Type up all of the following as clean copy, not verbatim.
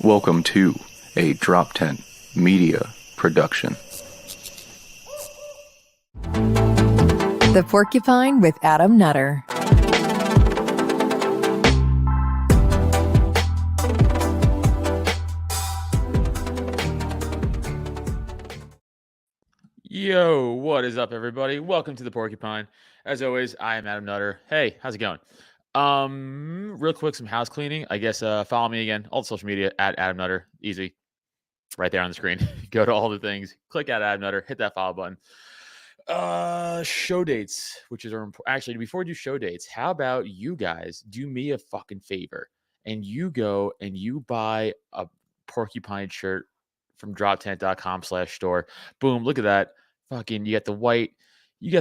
Welcome to a Drop Tent Media production. The Porcupine with Adam Nutter. Yo, what is up, everybody? Welcome to the Porcupine. As always, I am Adam Nutter. Hey, how's it going? Real quick, some house cleaning. I guess follow me again, all the social media at Adam Nutter. Easy, right there on the screen. Go to all the things, click at Adam Nutter, hit that follow button. Show dates, which is actually before we do show dates, how about you guys do me a fucking favor and you go and you buy a Porcupine shirt from droptent.com/store. Boom, look at that. Fucking, you got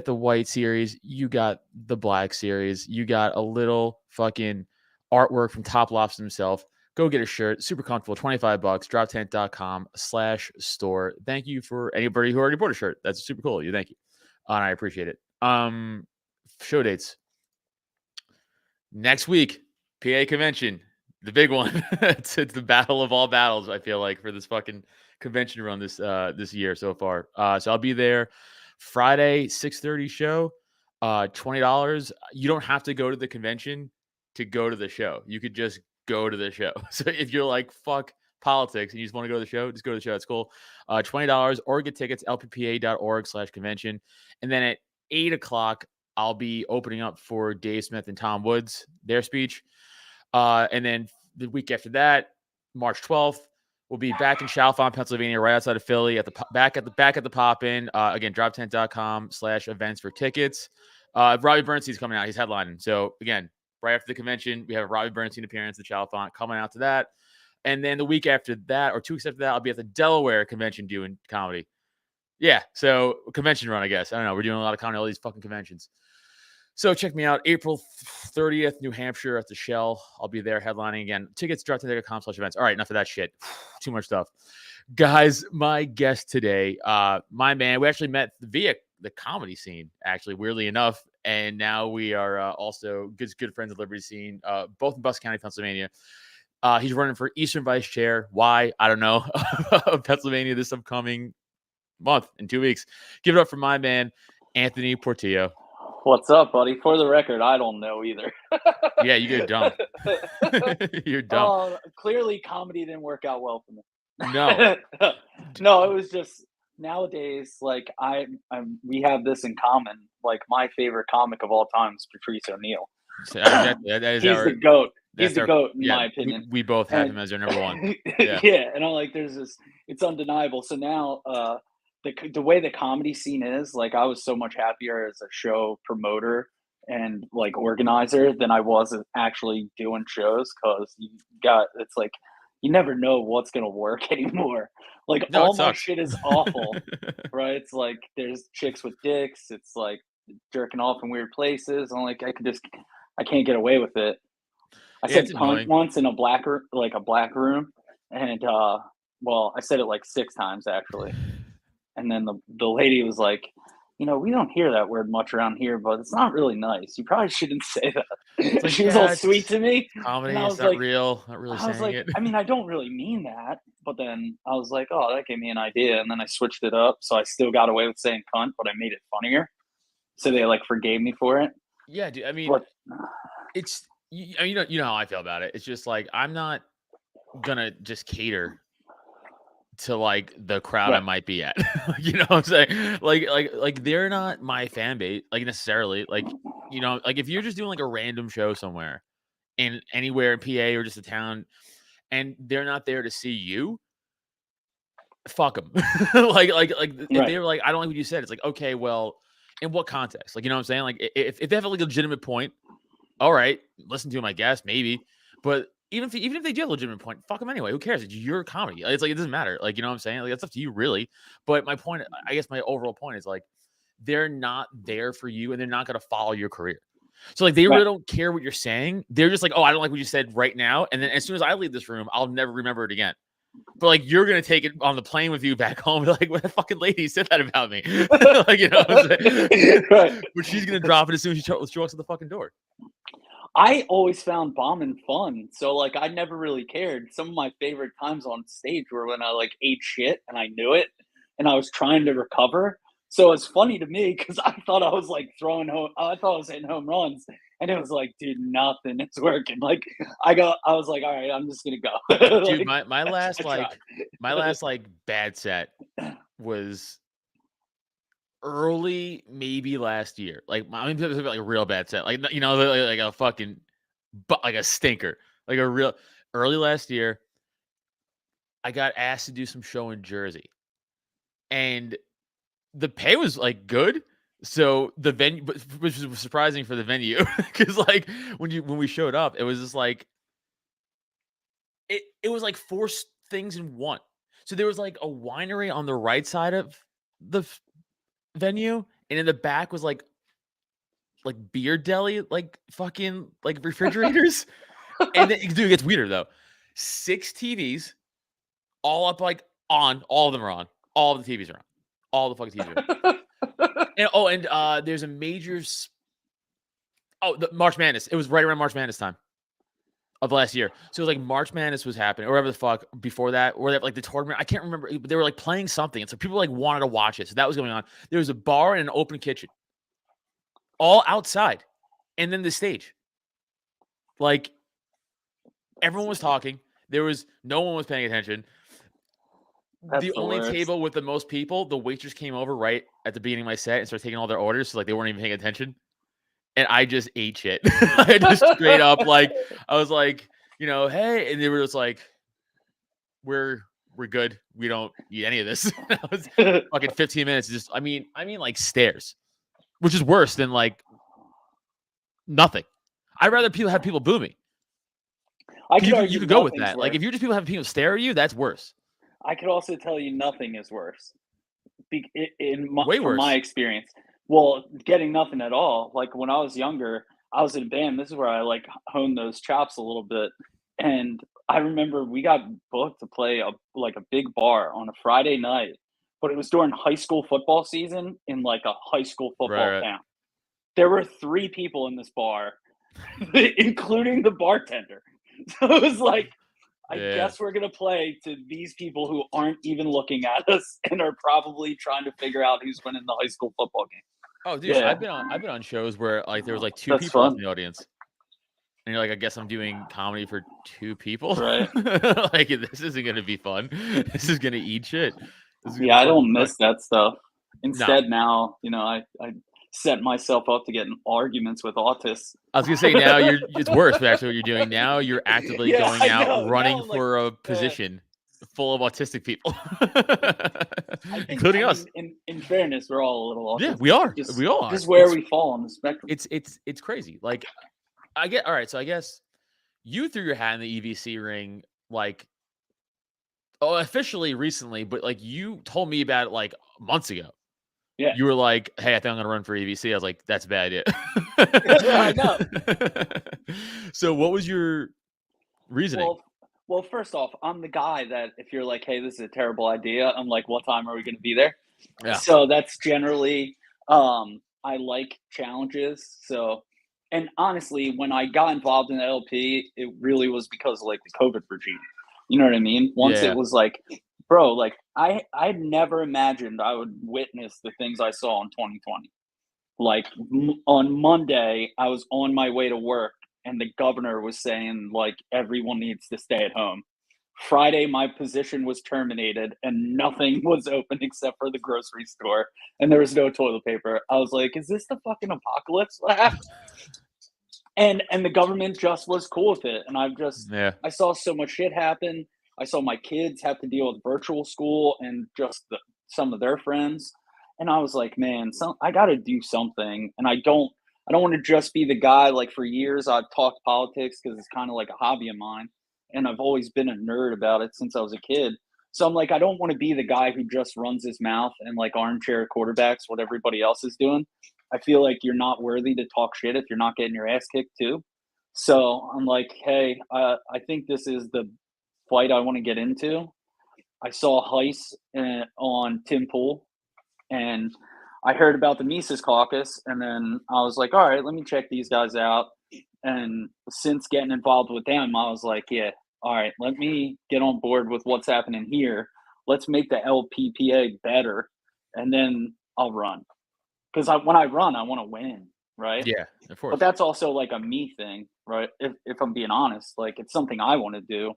the white series, you got the black series, you got a little fucking artwork from Top Lobster himself. Go get a shirt, super comfortable, $25, droptent.com/store. Thank you for anybody who already bought a shirt. That's super cool. You, thank you. And I appreciate it. Show dates. Next week, PA convention, the big one. it's the battle of all battles, I feel like, for this fucking convention run this year so far. So I'll be there Friday, 6:30 show, $20. You don't have to go to the convention to go to the show. You could just go to the show. So if you're like, fuck politics and you just want to go to the show, just go to the show. It's cool. $20 or get tickets, lppa.org/convention. And then at 8:00, I'll be opening up for Dave Smith and Tom Woods, their speech. And then the week after that, March 12th, we'll be back in Chalfont, Pennsylvania, right outside of Philly, back at the Pop-In. Again, droptent.com/events for tickets. Robbie Bernstein's coming out. He's headlining. So again, right after the convention, we have a Robbie Bernstein appearance at Chalfont coming out to that. And then the week after that, or 2 weeks after that, I'll be at the Delaware convention doing comedy. Yeah, so convention run, I guess. I don't know. We're doing a lot of comedy, all these fucking conventions. So check me out, April 30th, New Hampshire at the Shell. I'll be there headlining again. Tickets, droptent.com/events. All right, enough of that shit. Too much stuff. Guys, my guest today, my man, we actually met via the comedy scene, actually, weirdly enough. And now we are also good friends of the Liberty scene, both in Bucks County, Pennsylvania. He's running for Eastern Vice Chair. Why? I don't know. Pennsylvania this upcoming month in 2 weeks. Give it up for my man, Anthony Portillo. What's up, buddy? For the record, I don't know either. Yeah, you get dumb. You're dumb. Clearly, comedy didn't work out well for me. No. No, it was just nowadays, like, we have this in common. Like, my favorite comic of all time is Patrice O'Neal. So that is He's the GOAT. He's the our, GOAT, in my opinion. We both have him as our number one. Yeah. And I'm like, it's undeniable. So now, the way the comedy scene is, like, I was so much happier as a show promoter and like organizer than I was actually doing shows, because it's like you never know what's gonna work anymore. Like, all my shit is awful, right? It's like there's chicks with dicks. It's like jerking off in weird places. I'm like, I can't get away with it. I said cunt once in a black room, and well, I said it like 6 times actually. And then the lady was like, we don't hear that word much around here, but it's not really nice. You probably shouldn't say that. Like, she was all sweet to me. Comedy is not real. Not really saying like, it. I mean, I don't really mean that. But then I was like, oh, that gave me an idea. And then I switched it up. So I still got away with saying cunt, but I made it funnier. So they like forgave me for it. Yeah, dude. I mean, it's, you know how I feel about it. It's just like, I'm not gonna just cater to like the crowd I might be at. You know what I'm saying? Like they're not my fan base, like, necessarily. Like, like if you're just doing like a random show somewhere in anywhere in PA or just a town and they're not there to see you, fuck them. If they were like, I don't like what you said, it's like, okay, well, in what context? Like, you know what I'm saying? Like, if they have like a legitimate point, all right, listen to them, I guess, maybe. But even if they do have a legitimate point, fuck them anyway. Who cares? It's your comedy. It's like, it doesn't matter. Like, you know what I'm saying? Like, that's up to you, really. But my point, I guess my overall point is, like, they're not there for you and they're not going to follow your career. So, like, they really don't care what you're saying. They're just like, oh, I don't like what you said right now. And then as soon as I leave this room, I'll never remember it again. But like, you're going to take it on the plane with you back home. Like, what the fucking lady said that about me? Like, you know what I'm saying? But she's going to drop it as soon as she walks to the fucking door. I always found bombing fun, so, like, I never really cared. Some of my favorite times on stage were when I, like, ate shit and I knew it, and I was trying to recover. So it's funny to me because I thought I was, like, I thought I was hitting home runs, and it was like, "Dude, nothing is working." Like, I was like, "Alright, I'm just gonna go." Dude, Like, my last, I tried. bad set was early, maybe last year. Like, I mean, like a real bad set. Like, you know, like a fucking but like a stinker. Like a real early last year, I got asked to do some show in Jersey. And the pay was, like, good. So the venue, but which was surprising for the venue, because like when we showed up, it was just like it was like four things in one. So there was like a winery on the right side of the venue, and in the back was like beer deli, like fucking like refrigerators. And then, dude, it gets weirder though. 6 TVs, all up, like on. All of them are on. All of the TVs are on. All the fucking TVs are on. And there's a major. The March Madness. It was right around March Madness time of last year. So it was like March Madness was happening, or whatever the fuck before that, or like the tournament. I can't remember, but they were like playing something, and so people like wanted to watch it. So that was going on. There was a bar and an open kitchen, all outside, and then the stage. Like everyone was talking. No one was paying attention. That's The the only worst. table with the most people, the waitress came over right at the beginning of my set and started taking all their orders. So like they weren't even paying attention. And I just ate shit. I just straight up, like, I was like, hey, and they were just like, we're good. We don't eat any of this. I was fucking 15 minutes. Just, I mean, like stairs, which is worse than like nothing. I'd rather have people boo me. I could You argue could go with nothing's that. Like worse. if you're just people having people stare at you, that's worse. I could also tell you nothing is worse. Way From my worse. experience. Well, getting nothing at all. Like when I was younger, I was in a band. This is where I like honed those chops a little bit. And I remember we got booked to play a big bar on a Friday night, but it was during high school football season in like a high school football Right. town. There were 3 people in this bar, including the bartender. So it was like, I Yeah. guess we're gonna play to these people who aren't even looking at us and are probably trying to figure out who's winning the high school football game. Oh, dude, Yeah, I've been on shows where like there was like 2 that's people left in fun, the audience. And you're like, I guess I'm doing comedy for 2 people. right? Like this isn't gonna be fun. This is gonna eat shit. This is gonna Yeah, I fucking don't suck. miss that stuff. No. Instead, now I set myself up to get in arguments with autists. I was gonna say now it's worse, but actually what you're doing now, you're actively Yeah, going I out know. Now running I'm like, for a uh, position full of autistic people. I think. Including I us. mean, in fairness, we're all a little Yeah, autistic. we are. Just We all are. just where we fall on the spectrum. It's crazy. Like all right, so I guess you threw your hat in the EVC ring like officially recently, but like you told me about it like months ago. Yeah, You were like, "Hey, I think I'm gonna run for EVC." I was like, "That's a bad idea." I know. So, what was your reasoning? Well, first off, I'm the guy that if you're like, "Hey, this is a terrible idea," I'm like, "What time are we going to be there?" Yeah, So that's generally, I like challenges. So, and honestly, when I got involved in the LP, it really was because of like the COVID regime. You know what I mean? Once it yeah, was like, bro, like I never imagined I would witness the things I saw in 2020. Like on Monday, I was on my way to work, and the governor was saying like everyone needs to stay at home. Friday, my position was terminated, and nothing was open except for the grocery store, and there was no toilet paper. I was like, "Is this the fucking apocalypse?" And the government just was cool with it, and yeah. I saw so much shit happen. I saw my kids have to deal with virtual school and just some of their friends, and I was like, man, I got to do something, and I don't want to just be the guy. Like for years, I've talked politics because it's kind of like a hobby of mine, and I've always been a nerd about it since I was a kid. So I'm like, I don't want to be the guy who just runs his mouth and like armchair quarterbacks what everybody else is doing. I feel like you're not worthy to talk shit if you're not getting your ass kicked too. So I'm like, hey, I think this is the fight I want to get into. I saw Heist on Tim Pool, and I heard about the Mises Caucus, and then I was like, all right, let me check these guys out. And since getting involved with them, I was like, yeah, all right, let me get on board with what's happening here. Let's make the LPPA better, and then I'll run. Because when I run, I want to win, right? Yeah, of But course. that's also like a me thing, right? If I'm being honest, like it's something I want to do,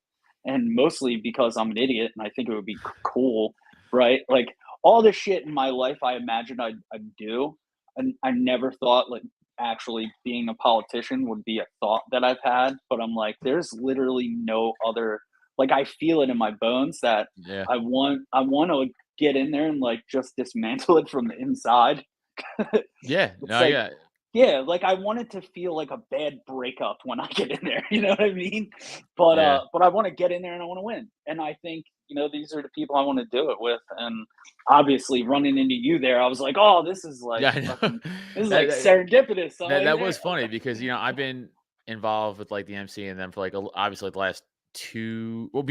and mostly because I'm an idiot and I think it would be cool, right? Like all the shit in my life I imagined I'd do, and I never thought like actually being a politician would be a thought that I've had. But I'm like, there's literally no other. Like I feel it in my bones that Yeah. I want to get in there and like just dismantle it from the inside. Yeah. It's No, like yeah. yeah, like, I want it to feel like a bad breakup when I get in there, you know what I mean? But, Yeah. I wanna get in there and I wanna win, and I think, these are the people I wanna do it with, and obviously running into you there, I was like, "Oh, this is like Yeah, I know. fucking this is That like that serendipitous." I'm that like, that "There." was funny because, I've been involved with, like, the MC and them for, like, obviously, like, the last 2 well,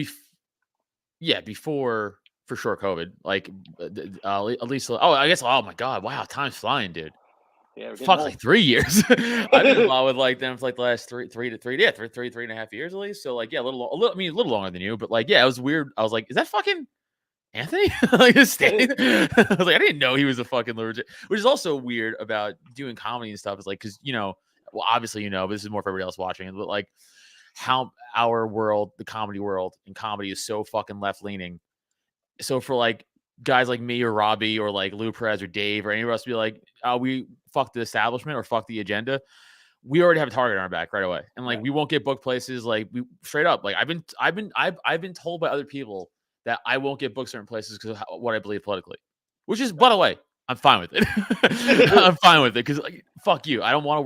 yeah, before, for sure, COVID, like, at least I guess oh my god, wow, time's flying, dude. Yeah, we're getting Fuck, old. like 3 years. I've been involved with, like, them for, like, the last 3.5 years at least, so, like, yeah, a little longer than you, but, like, yeah, it was weird. I was like, "Is that fucking Anthony?" Like, just standing there. I was like, "I didn't know he was a fucking legit," which is also weird about doing comedy and stuff is, like, because well, obviously, but this is more for everybody else watching, but, like, how our world, the comedy world, and comedy is so fucking left-leaning. So for, like, guys like me or Robbie or, like, Lou Perez or Dave or anybody else to be like, "Oh, we fuck the establishment or fuck the agenda," we already have a target on our back right away, and, like, Right. we won't get booked places, like, we straight up, like, I've been told by other people that I won't get booked certain places because of what I believe politically, which is, by the way, I'm fine with it. I'm fine with it because, like, fuck you. I don't wanna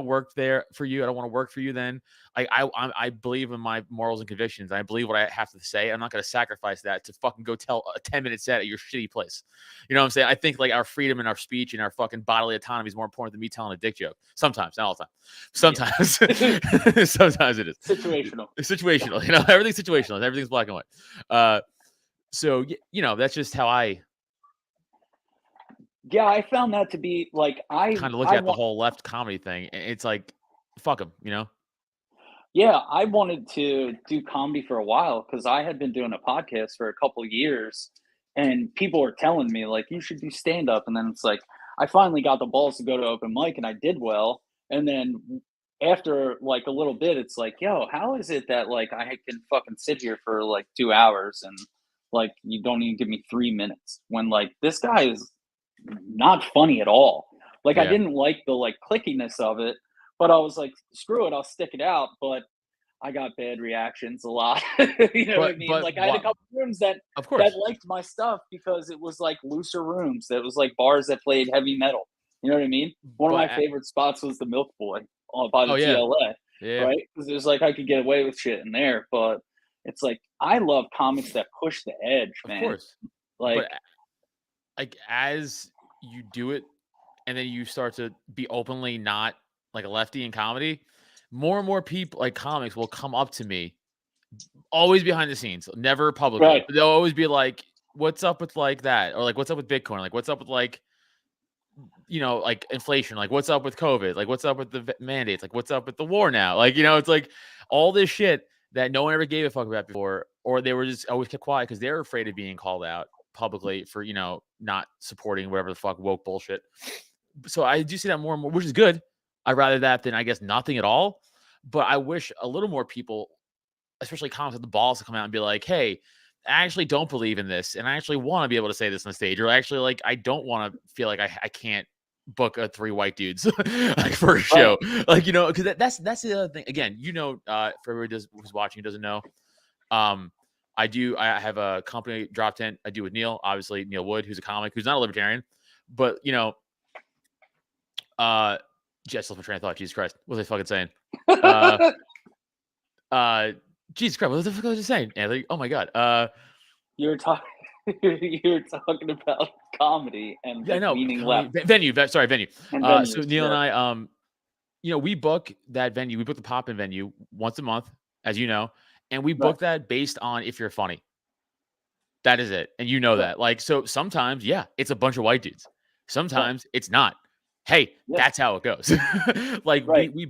work there for you. I don't wanna work for you then. I believe in my morals and convictions. I believe what I have to say. I'm not gonna sacrifice that to fucking go tell a 10-minute set at your shitty place. You know what I'm saying? I think, like, our freedom and our speech and our fucking bodily autonomy is more important than me telling a dick joke. Sometimes, not all the time. Yeah. Sometimes. Sometimes it is. Situational. It's situational, everything's situational. Everything's black and white. So that's just how I Yeah, I found that to be like, kind of look I at the want whole left comedy thing. It's like, fuck them. yeah, I wanted to do comedy for a while because I had been doing a podcast for a couple years, and people were telling me like you should do stand up, and then it's like I finally got the balls to go to open mic, and I did well, and then after like a little bit, it's like, yo, how is it that like I can fucking sit here for like 2 hours and like you don't even give me 3 minutes when like this guy is not funny at all. Like I Yeah. didn't like the like clickiness of it, but I was like, screw it, I'll stick it out. But I got bad reactions a lot. You know what I mean? But Like I had a what? couple rooms that Of course. liked my stuff because it was like looser rooms. That was like bars that played heavy metal. You know what I mean? One of But my favorite spots was the Milk Boy by oh the yeah, TLA, yeah, right? Because it was like I could get away with shit in there, but it's like I love comics that push the edge, of man. course. But Like like as you do it, and then you start to be openly not like a lefty in comedy, more and more people like comics will come up to me, always behind the scenes, never publicly. right, But they'll always be like, "What's up with like that?" Or like, "What's up with Bitcoin?" Like, "What's up with like like inflation, like what's up with COVID, like what's up with the mandates, like what's up with the war now, like it's like all this shit that no one ever gave a fuck about before, or they were just always kept quiet because they're afraid of being called out publicly for not supporting whatever the fuck woke bullshit. So I do see that more and more, which is good. I'd rather that than I guess nothing at all. But I wish a little more people, especially comics, with the balls to come out and be like, hey, I actually don't believe in this, and I actually want to be able to say this on the stage, or actually, like, I don't want to feel like I can't book three white dudes like for a right. show, like because that's the other thing. Again, for everybody who's watching who doesn't know, I have a company, Drop Tent. I do with Neil, obviously Neil Wood, who's a comic, who's not a libertarian, but just lost my train of thought. Jesus Christ, what was I fucking saying? Jesus Christ, what the fuck was I saying, Anthony? Oh my god. You were talking you were talking about comedy and Yeah, I like know. leaning Comedy, left venue. Sorry, venue. and So venues. Neil and Yeah. I, we book that venue. We book the pop-in venue once a month, as you know, and we Right. book that based on if you're funny. That is it, and you know Right. that. Like, so sometimes, yeah, it's a bunch of white dudes. Right. Sometimes it's not. hey, Yeah. that's how it goes. Like Right. we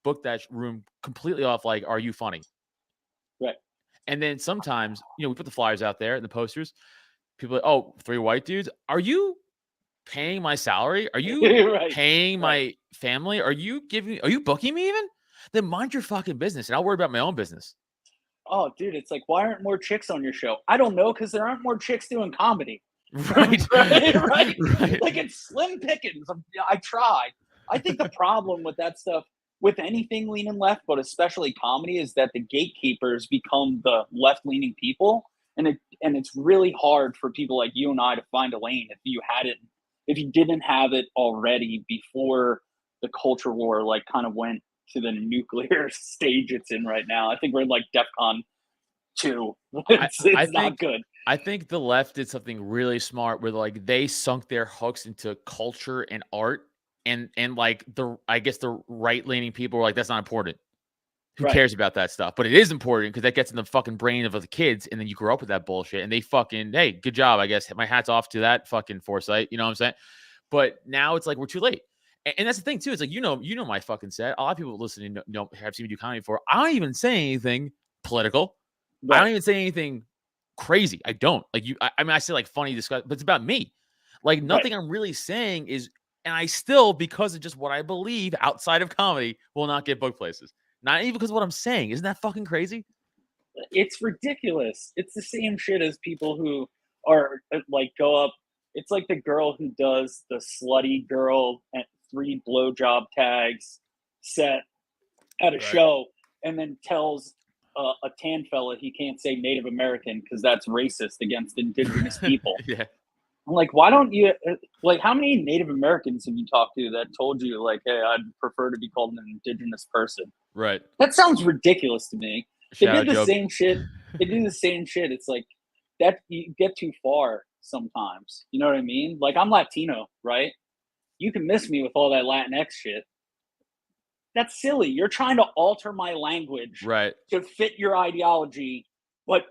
booked that room completely off like, are you funny? Right. And then sometimes, we put the flyers out there and the posters. People are like, oh, 3 white dudes. Are you paying my salary? Are you Right. paying Right. my family? Are you booking me even? Then mind your fucking business and I'll worry about my own business. Oh, dude, it's like, why aren't more chicks on your show? I don't know, because there aren't more chicks doing comedy. Right. Right? Right. Like, it's slim pickings. I try. I think the problem with that stuff, with anything leaning left, but especially comedy, is that the gatekeepers become the left-leaning people, and it's really hard for people like you and I to find a lane if you didn't have it already before the culture war like kind of went to the nuclear stage it's in right now. I think we're in like DEFCON 2. I, I It's not think good. I think the left did something really smart where like they sunk their hooks into culture and art and like I guess the right leaning people were like, that's not important. Who Right. cares about that stuff? But it is important because that gets in the fucking brain of the kids, and then you grow up with that bullshit, and they fucking, hey, good job, I guess. My hat's off to that fucking foresight. You know what I'm saying? But now it's like we're too late. And that's the thing too. It's like my fucking set. A lot of people listening have seen me do comedy before. I don't even say anything political. I don't Right. even say anything crazy. I don't like you. I mean, I say like funny discuss, but it's about me. Like Right. nothing I'm really saying is, and I still, because of just what I believe outside of comedy, will not get booked places. Not even because of what I'm saying. Isn't that fucking crazy? It's ridiculous. It's the same shit as people who are like go up. It's like the girl who does the slutty girl at 3 blowjob tags set at a Right. show, and then tells a tan fella he can't say Native American because that's racist against indigenous people. Yeah. I'm like, why don't you like? How many Native Americans have you talked to that told you like, hey, I'd prefer to be called an indigenous person? Right. That sounds ridiculous to me. They Shout did out the Joe. same shit. They do the same shit. It's like that you get too far sometimes. You know what I mean? Like I'm Latino, right? You can miss me with all that Latinx shit. That's silly. You're trying to alter my language Right. to fit your ideology, but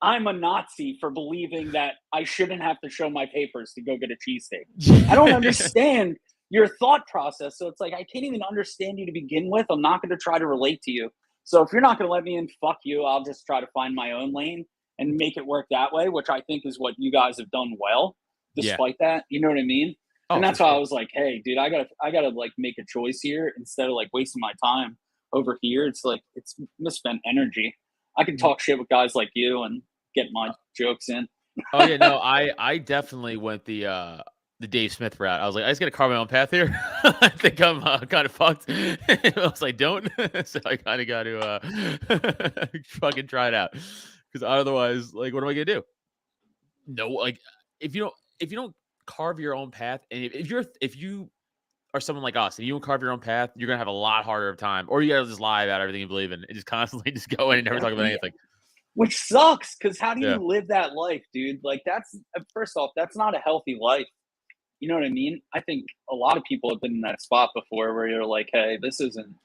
I'm a Nazi for believing that I shouldn't have to show my papers to go get a cheesesteak. I don't understand your thought process. So it's like, I can't even understand you to begin with. I'm not going to try to relate to you. So if you're not going to let me in, fuck you. I'll just try to find my own lane and make it work that way, which I think is what you guys have done well, Yeah. despite that. You know what I mean? Oh, And for that's why I sure. was like, hey, dude, I gotta like make a choice here instead of like wasting my time over here. It's like it's misspent energy. I can talk shit with guys like you and get my jokes in. Oh yeah, no, I definitely went the Dave Smith route. I was like, I just gotta carve my own path here. I think I'm kind of fucked. I was like, don't. So I kind of got to fucking try it out because otherwise, like, what am I gonna do? No, like, if you don't carve your own path, and if you are someone like us and you don't carve your own path, you're gonna have a lot harder of time, or you gotta just lie about everything you believe in and just constantly just go in and never talk about Yeah, anything. which sucks because how do Yeah. you live that life, dude? Like that's first off, that's not a healthy life. You know what I mean? I think a lot of people have been in that spot before where you're like, hey, this isn't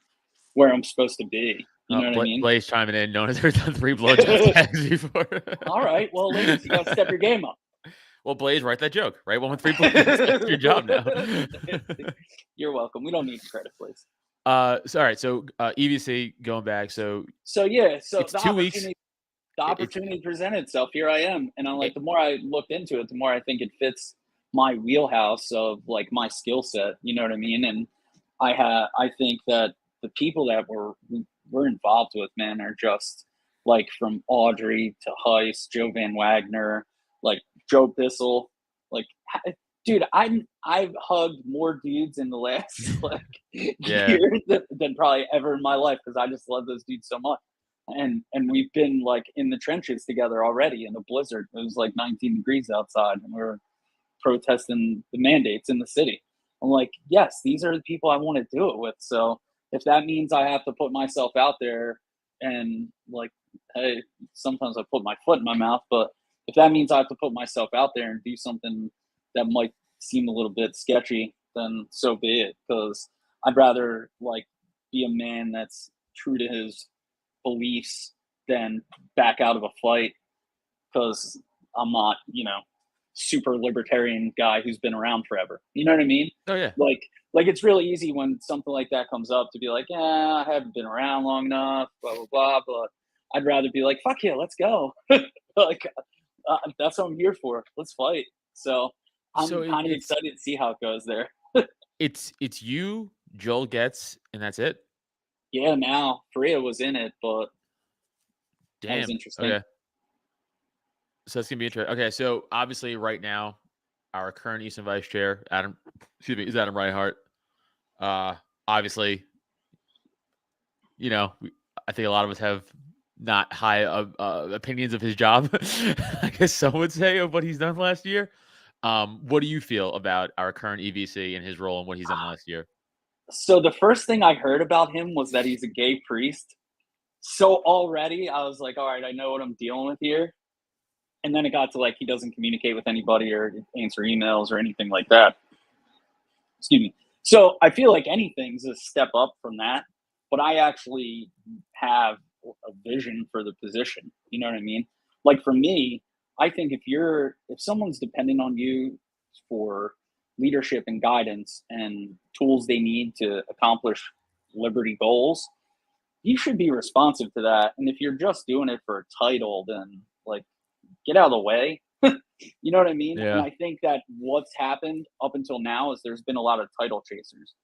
where I'm supposed to be. You know what I mean? Blaze chiming in, knowing as there's done 3 blowjob tags before. All right, well, ladies, you got to step your game up. Well, Blaze, write that joke. Right, 1 with 3 blowjobs. That's your job now. You're welcome. We don't need credit, please. So all right. So EVC going back. So So yeah, so it's 2 weeks. the It's opportunity presented itself. Here I am, and I'm like, it, the more I looked into it, the more I think it fits my wheelhouse of like my skill set. You know what I mean? And I think that the people that we're involved with, man, are just like from Audrey to Heist, Joe Van Wagner, like Joe Bissell, like. Dude, I've hugged more dudes in the last like yeah. year than probably ever in my life because I just love those dudes so much. And we've been like in the trenches together already in the blizzard. It was like 19 degrees outside, and we were protesting the mandates in the city. I'm like, yes, these are the people I want to do it with. So if that means I have to put myself out there and like, hey, sometimes I put my foot in my mouth, but if that means I have to put myself out there and do something that might seem a little bit sketchy, then so be it. Because I'd rather like be a man that's true to his beliefs than back out of a fight because I'm not, super libertarian guy who's been around forever. You know what I mean? Oh yeah. Like it's really easy when something like that comes up to be like, yeah, I haven't been around long enough, blah blah blah. But I'd rather be like, fuck yeah, let's go. Like that's what I'm here for. Let's fight. So I'm So kind of it's excited to see how it goes there. it's you, Joel Getz, and that's it. Yeah, now Faria was in it, but that was Damn. interesting. Okay. So it's gonna be interesting. Okay, so obviously right now, our current Eastern Vice Chair, is Adam Reinhart. Obviously, I think a lot of us have not high opinions of his job. I guess some would say of what he's done last year. What do you feel about our current EVC and his role and what he's done last year? So the first thing I heard about him was that he's a gay priest. So already I was like, all right, I know what I'm dealing with here. And then it got to like he doesn't communicate with anybody or answer emails or anything like that. Excuse me. So I feel like anything's a step up from that, but I actually have a vision for the position. You know what I mean? Like for me, I think if someone's depending on you for leadership and guidance and tools they need to accomplish liberty goals, you should be responsive to that. And if you're just doing it for a title, then like get out of the way. You know what I mean? Yeah. And I think that what's happened up until now is there's been a lot of title chasers.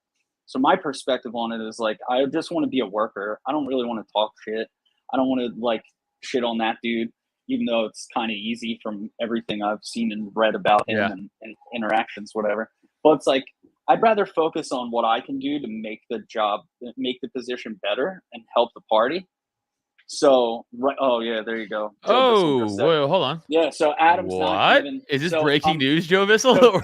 So my perspective on it is like, I just want to be a worker. I don't really want to talk shit. I don't want to like shit on that dude, even though it's kind of easy from everything I've seen and read about him and interactions, whatever. But it's like, I'd rather focus on what I can do to make the position better and help the party. So, right. Oh yeah, there you go. Oh, wait, hold on. Yeah, so Adam's not What? even. Is this So, breaking news, Joe Bissell?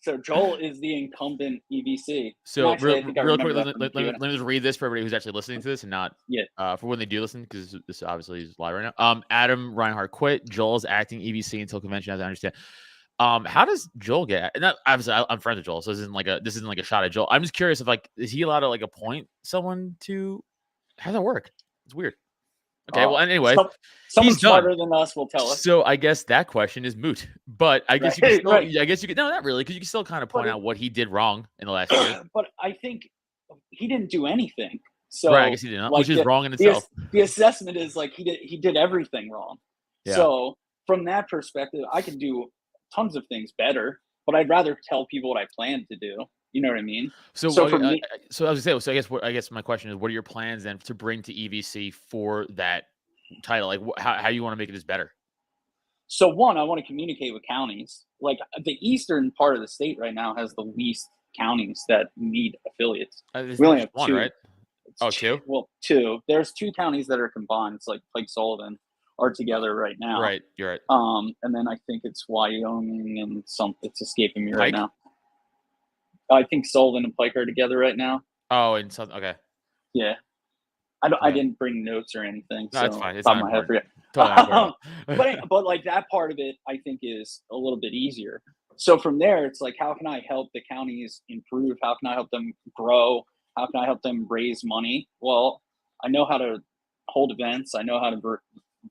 so Joel is the incumbent EVC. So Actually, I think I real quick, remember that let from me Q&A. just read this for everybody who's actually listening to this and not for when they do listen, because this obviously is live right now. Adam Reinhart quit. Joel is acting EVC until convention, as I understand. How does Joel get? And obviously, I'm friends with Joel, so this isn't like a shot at Joel. I'm just curious if like is he allowed to like appoint someone to? How does that work? It's weird. Okay, well, anyways, someone he's done. smarter than us will tell us. So I guess that question is moot. But I guess you can still, I guess you could, no, not really, because you can still kind of point out what he did wrong in the last year. But I think he didn't do anything. So right, I guess he did not, like, which is wrong in itself. The assessment is like he did everything wrong. Yeah. So from that perspective, I can do tons of things better, but I'd rather tell people what I plan to do. You know what I mean? So for me, so I was gonna say, so I guess my question is, what are your plans then to bring to EVC for that title? Like how you want to make it as better? So one, I want to communicate with counties. Like the eastern part of the state right now has the least counties that need affiliates. We only have one, two. Right? Two? Well, two. There's two counties that are combined. It's like Pike Sullivan are together right now. Right, you're right. And then I think it's Wyoming and it's escaping me right now. I think Sullivan and Pike are together right now. Oh, and something. Okay. Yeah. I didn't bring notes or anything. No, so it's fine. It's not important. Totally but like that part of it, I think is a little bit easier. So from there, it's like, how can I help the counties improve? How can I help them grow? How can I help them raise money? Well, I know how to hold events. I know how to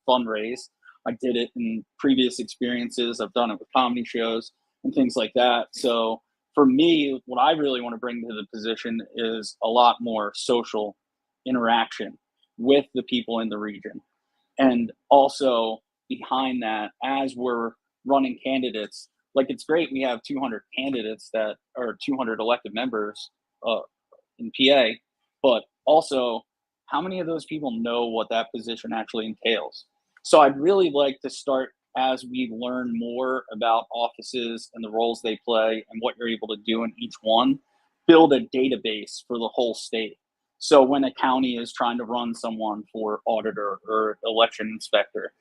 fundraise. I did it in previous experiences. I've done it with comedy shows and things like that. So for me, what I really want to bring to the position is a lot more social interaction with the people in the region. And also behind that, as we're running candidates, like it's great we have 200 candidates that are 200 elected members in PA, but also how many of those people know what that position actually entails? So I'd really like to start, as we learn more about offices and the roles they play and what you're able to do in each one, build a database for the whole state. So when a county is trying to run someone for auditor or election inspector,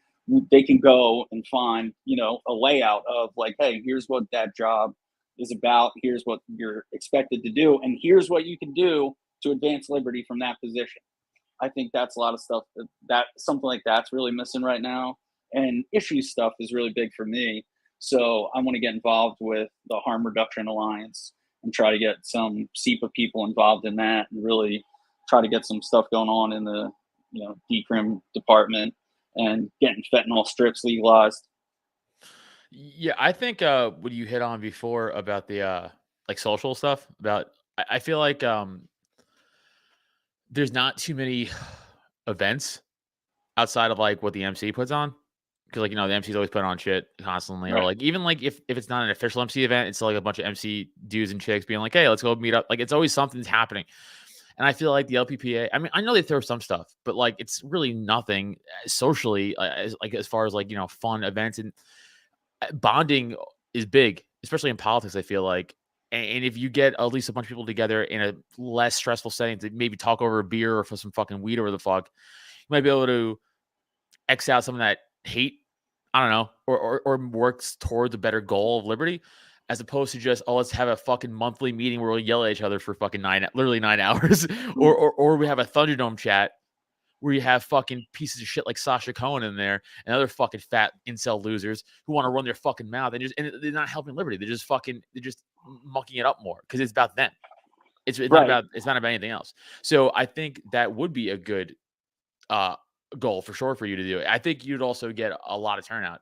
they can go and find, a layout of like, hey, here's what that job is about. Here's what you're expected to do. And here's what you can do to advance liberty from that position. I think that's a lot of stuff that something like that's really missing right now. And issue stuff is really big for me. So I want to get involved with the Harm Reduction Alliance and try to get some SEPA people involved in that and really try to get some stuff going on in the, decrim department and getting fentanyl strips legalized. Yeah, I think what you hit on before about the like social stuff about I feel like there's not too many events outside of like what the MC puts on. Because like the MC's always putting on shit constantly, or Right. like even like if it's not an official MC event, it's like a bunch of MC dudes and chicks being like, "Hey, let's go meet up." Like it's always something's happening, and I feel like the LPPA. I mean, I know they throw some stuff, but like it's really nothing socially, as far as like fun events and bonding is big, especially in politics. I feel like, and if you get at least a bunch of people together in a less stressful setting to maybe talk over a beer or for some fucking weed or the fuck, you might be able to X out some of that hate. I don't know, or works towards a better goal of liberty, as opposed to just let's have a fucking monthly meeting where we'll yell at each other for fucking literally 9 hours, or we have a Thunderdome chat where you have fucking pieces of shit like Sasha Cohen in there and other fucking fat incel losers who want to run their fucking mouth and they're not helping liberty. They're just mucking it up more because it's about them. It's Right. it's not about anything else. So I think that would be a good goal for sure for you to do. I think you'd also get a lot of turnout.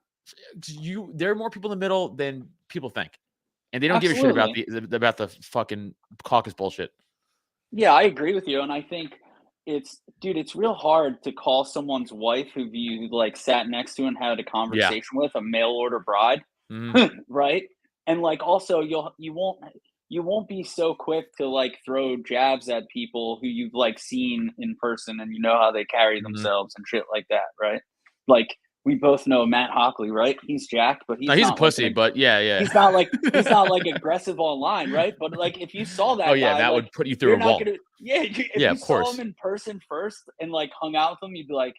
There are more people in the middle than people think, and they don't give a shit about Absolutely. the fucking caucus bullshit. Yeah, I agree with you, and I think it's real hard to call someone's wife who you like sat next to and had a Yeah. conversation with a mail order bride, Mhm. right? And like also you won't be so quick to like throw jabs at people who you've like seen in person and you know how they carry Mhm. themselves and shit like that, right? Like we both know Matt Hockley, right? He's jacked, but No, he's he's a not like pussy, but yeah. he's not like aggressive online, right? But like if you saw Oh, that yeah, guy, that like would put you through you're a not wall. gonna, yeah. If Yeah, you of saw him course. in person first and like hung out with him, you'd be like,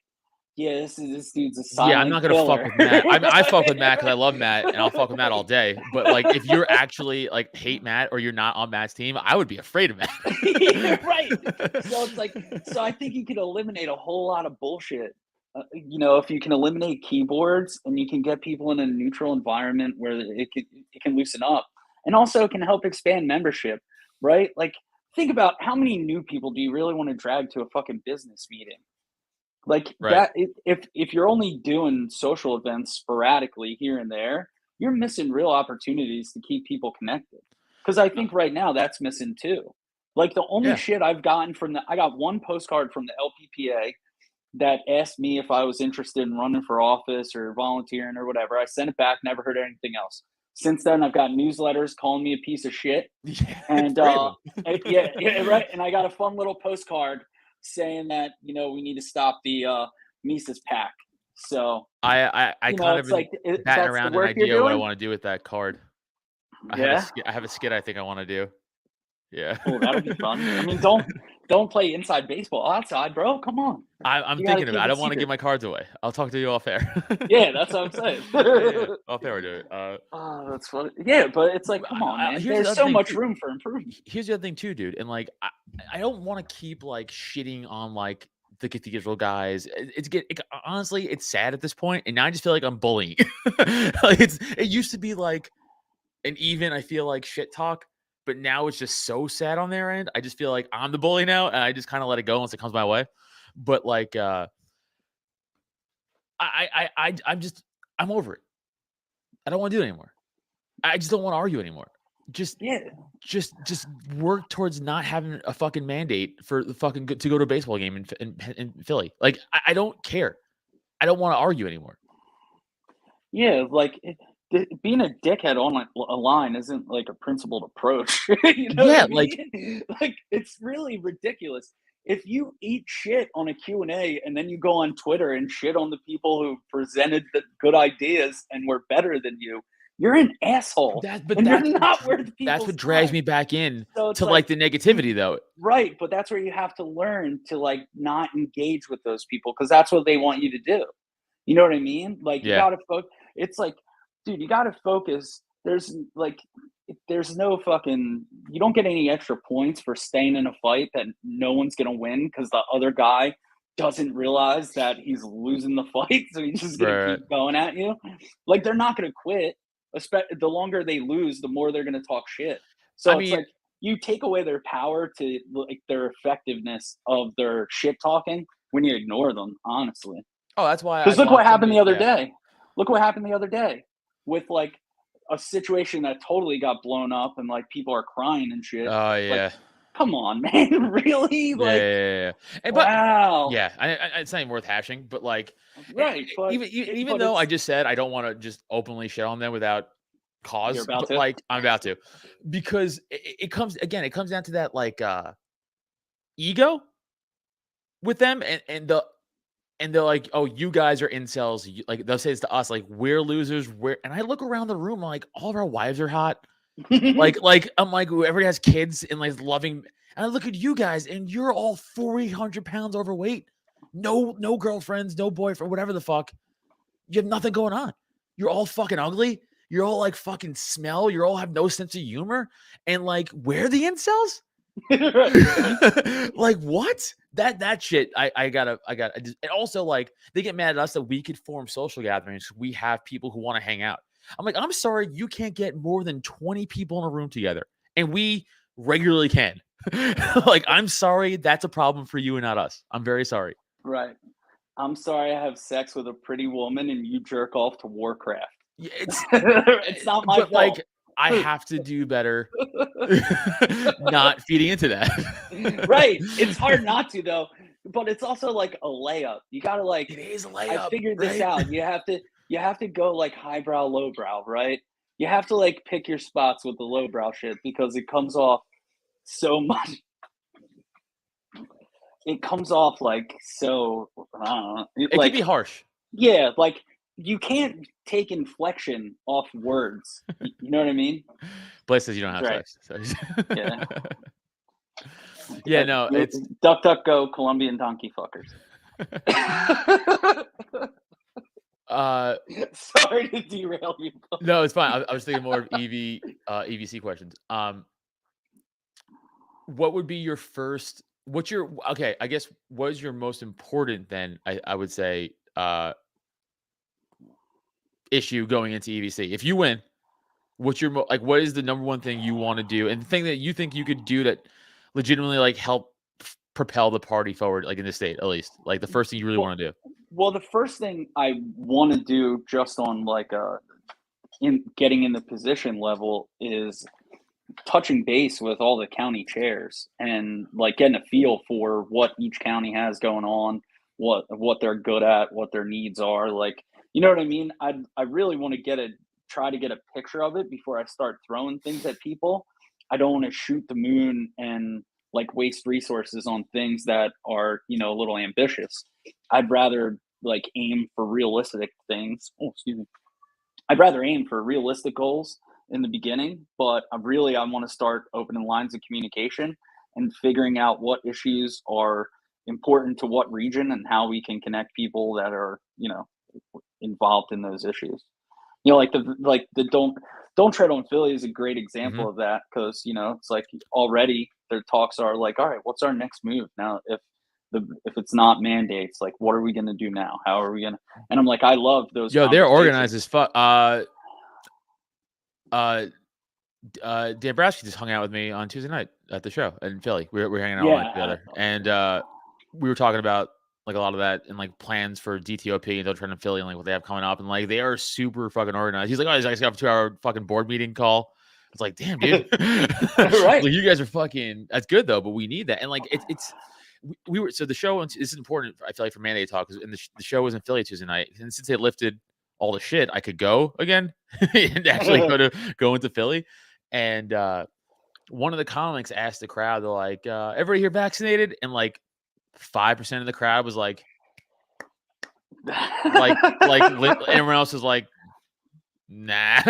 yeah, this dude's a Yeah, I'm silent not gonna fuck killer. with Matt. I fuck with Matt because I love Matt, and I'll fuck with Matt all day, but, like, if you're actually, like, hate Matt or you're not on Matt's team, I would be afraid of Yeah, right. Matt. So it's like, so I think you can eliminate a whole lot of bullshit. If you can eliminate keyboards and you can get people in a neutral environment where it can loosen up, and also it can help expand membership, right? Like, think about how many new people do you really want to drag to a fucking business meeting? Like Right. that, if you're only doing social events sporadically here and there, you're missing real opportunities to keep people connected. Because I Uh, think right now that's missing too. Like the only yeah. shit I've gotten I got one postcard from the LPPA that asked me if I was interested in running for office or volunteering or whatever. I sent it back, never heard anything else. Since then, I've got newsletters calling me a piece of shit, Yeah, it's and brave of him. yeah, right. And I got a fun little postcard saying that we need to stop the Mises pack. So I kind of it's been like batting that's the around an work you're idea what I doing. wanna do with that card. Yeah. I have a skit I think I wanna do. Yeah. Oh, that'll be fun. I mean, don't play inside baseball outside, bro. Come on. I'm You got to thinking of it. keep I it don't wanna give secret. my cards away. I'll talk to you off air. Yeah, that's what I'm saying. Yeah. Off air, we'll do it. Oh, that's funny. Yeah, but it's like, come on, man. Here's the There's other so thing much too. room for improvement. Here's the other thing too, dude. And like, I don't want to keep like shitting on like the cathedral guys. Honestly, it's sad at this point, and now I just feel like I'm bullying. Like it used to be like an even. I feel like shit talk, but now it's just so sad on their end. I just feel like I'm the bully now, and I just kind of let it go once it comes my way. But like, I'm over it. I don't want to do it anymore. I just don't want to argue anymore. Just Yeah. just work towards not having a fucking mandate for the fucking to go to a baseball game in Philly. Like I don't care. I don't want to argue anymore. Yeah, like being a dickhead on a line isn't like a principled approach. You know what I Yeah, like mean? Like it's really ridiculous. If you eat shit on a Q&A and then you go on Twitter and shit on the people who presented the good ideas and were better than you, you're an asshole and you're not worth that's what people's drags time. me back in So to it's like like the you negativity though. right, but that's where you have to learn to like not engage with those people because that's what they want you to do. You know what I mean? Like you Yeah. gotta focus. It's like, dude, you gotta focus. There's no fucking. You don't get any extra points for staying in a fight that no one's gonna win because the other guy doesn't realize that he's losing the fight, so he's just gonna Right. keep going at you. Like they're not gonna quit. The longer they lose, the more they're gonna talk shit. I So it's mean, like you take away their power to like their effectiveness of their shit talking when you ignore them. Honestly. oh, that's why I Because look what bought happened the somebody. other Yeah. day. Look what happened the other day. with like a situation that totally got blown up and like people are crying and shit. Oh Like, yeah. come on, man, really? Yeah, Like, yeah. And, but wow, yeah, it's not even worth hashing. But like, right? But even but though I it's just said I don't want to just openly shit on them without you're cause, about but to. like I'm about to, because it comes down to that like ego with them, and they're like, oh, you guys are incels. Like they'll say this to us, like we're losers. And I look around the room, like all of our wives are hot. Like I'm like, whoever has kids and like loving, and I look at you guys and you're all 400 pounds overweight. No girlfriends, no boyfriend, whatever the fuck. You have nothing going on. You're all fucking ugly. You're all like fucking smell. You all have no sense of humor. And like, where are the incels? Like what? That shit. I gotta. And also, like, they get mad at us that we could form social gatherings. We have people who want to hang out. I'm like, I'm sorry, you can't get more than 20 people in a room together, and we regularly can. Like, I'm sorry, that's a problem for you and not us. I'm very sorry. Right. I'm sorry I have sex with a pretty woman and you jerk off to Warcraft. Yeah, It's not my but fault. like, I have to do better not feeding into that. Right. It's hard not to though, but it's also like a layup. You gotta like It is a I layup, figured this right? out. You have to go like highbrow, lowbrow, right? You have to like pick your spots with the lowbrow shit because it comes off so much. It comes off like so I don't know. It can Like be harsh. yeah, like you can't take inflection off words. You know what I mean? Blaze says you don't That's have right. sex. So. Yeah. Yeah, no, it's Duck, duck, go, Colombian donkey fuckers. Sorry to derail you. no, it's fine. I was thinking more of EVC questions. What would be your first? What's your okay? I guess what is your most important then? I would say issue going into EVC. If you win, what's your like? What is the number one thing you want to do, and the thing that you think you could do that legitimately like help propel the party forward, like in the state at least? Like the first thing you really want to do. Well, the first thing I want to do just on like in getting in the position level is touching base with all the county chairs and like getting a feel for what each county has going on, what they're good at, what their needs are. Like, you know what I mean? I really want to try to get a picture of it before I start throwing things at people. I don't want to shoot the moon and like waste resources on things that are, you know, a little ambitious. I'd rather like aim for realistic things. Oh, excuse me. I'd rather aim for realistic goals in the beginning, but I want to start opening lines of communication and figuring out what issues are important to what region and how we can connect people that are, you know, involved in those issues. You know, like the don't tread on Philly is a great example of that because you know it's like already their talks are like, all right, what's our next move now? If it's not mandates, like what are we going to do now? How are we going to? And I'm like, I love those. Yo, they're organized as fuck. Dabrowski just hung out with me on Tuesday night at the show in Philly. We were hanging out all night together, and we were talking about like a lot of that and like plans for DTOP and they'll turn in Philly and like what they have coming up, and like they are super fucking organized. He's like, oh, I just got a 2-hour fucking board meeting call. It's like, damn, dude. Right. Like, you guys are fucking. That's good though, but we need that. And like it's we were so the show. This is important. I feel like for Mandate Talk, and the show was in Philly Tuesday night, and since they lifted all the shit, I could go again and actually go into Philly. And one of the comics asked the crowd, they're like, everybody here vaccinated? And like 5% of the crowd was like everyone else is like, nah.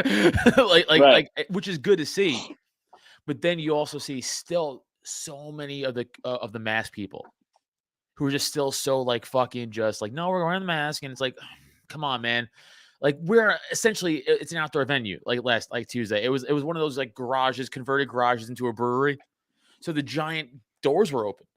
like which is good to see. But then you also see still so many of the mask people who are just still so like fucking just like, no, we're wearing the mask. And it's like, come on, man. Like we're essentially, it's an outdoor venue. Like Tuesday, it was one of those like converted garages into a brewery. So the giant doors were open.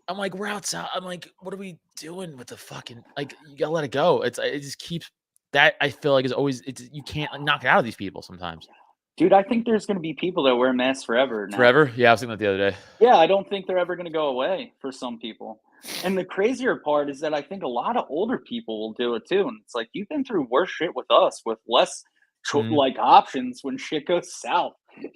I'm like, we're outside. I'm like, what are we doing with the fucking, like, you gotta let it go. It just keeps that. I feel like is always, you can't like, knock it out of these people sometimes. Dude, I think there's going to be people that wear masks forever now. Forever? Yeah, I was thinking that the other day. Yeah, I don't think they're ever going to go away for some people. And the crazier part is that I think a lot of older people will do it too. And it's like, you've been through worse shit with us with less like options when shit goes south.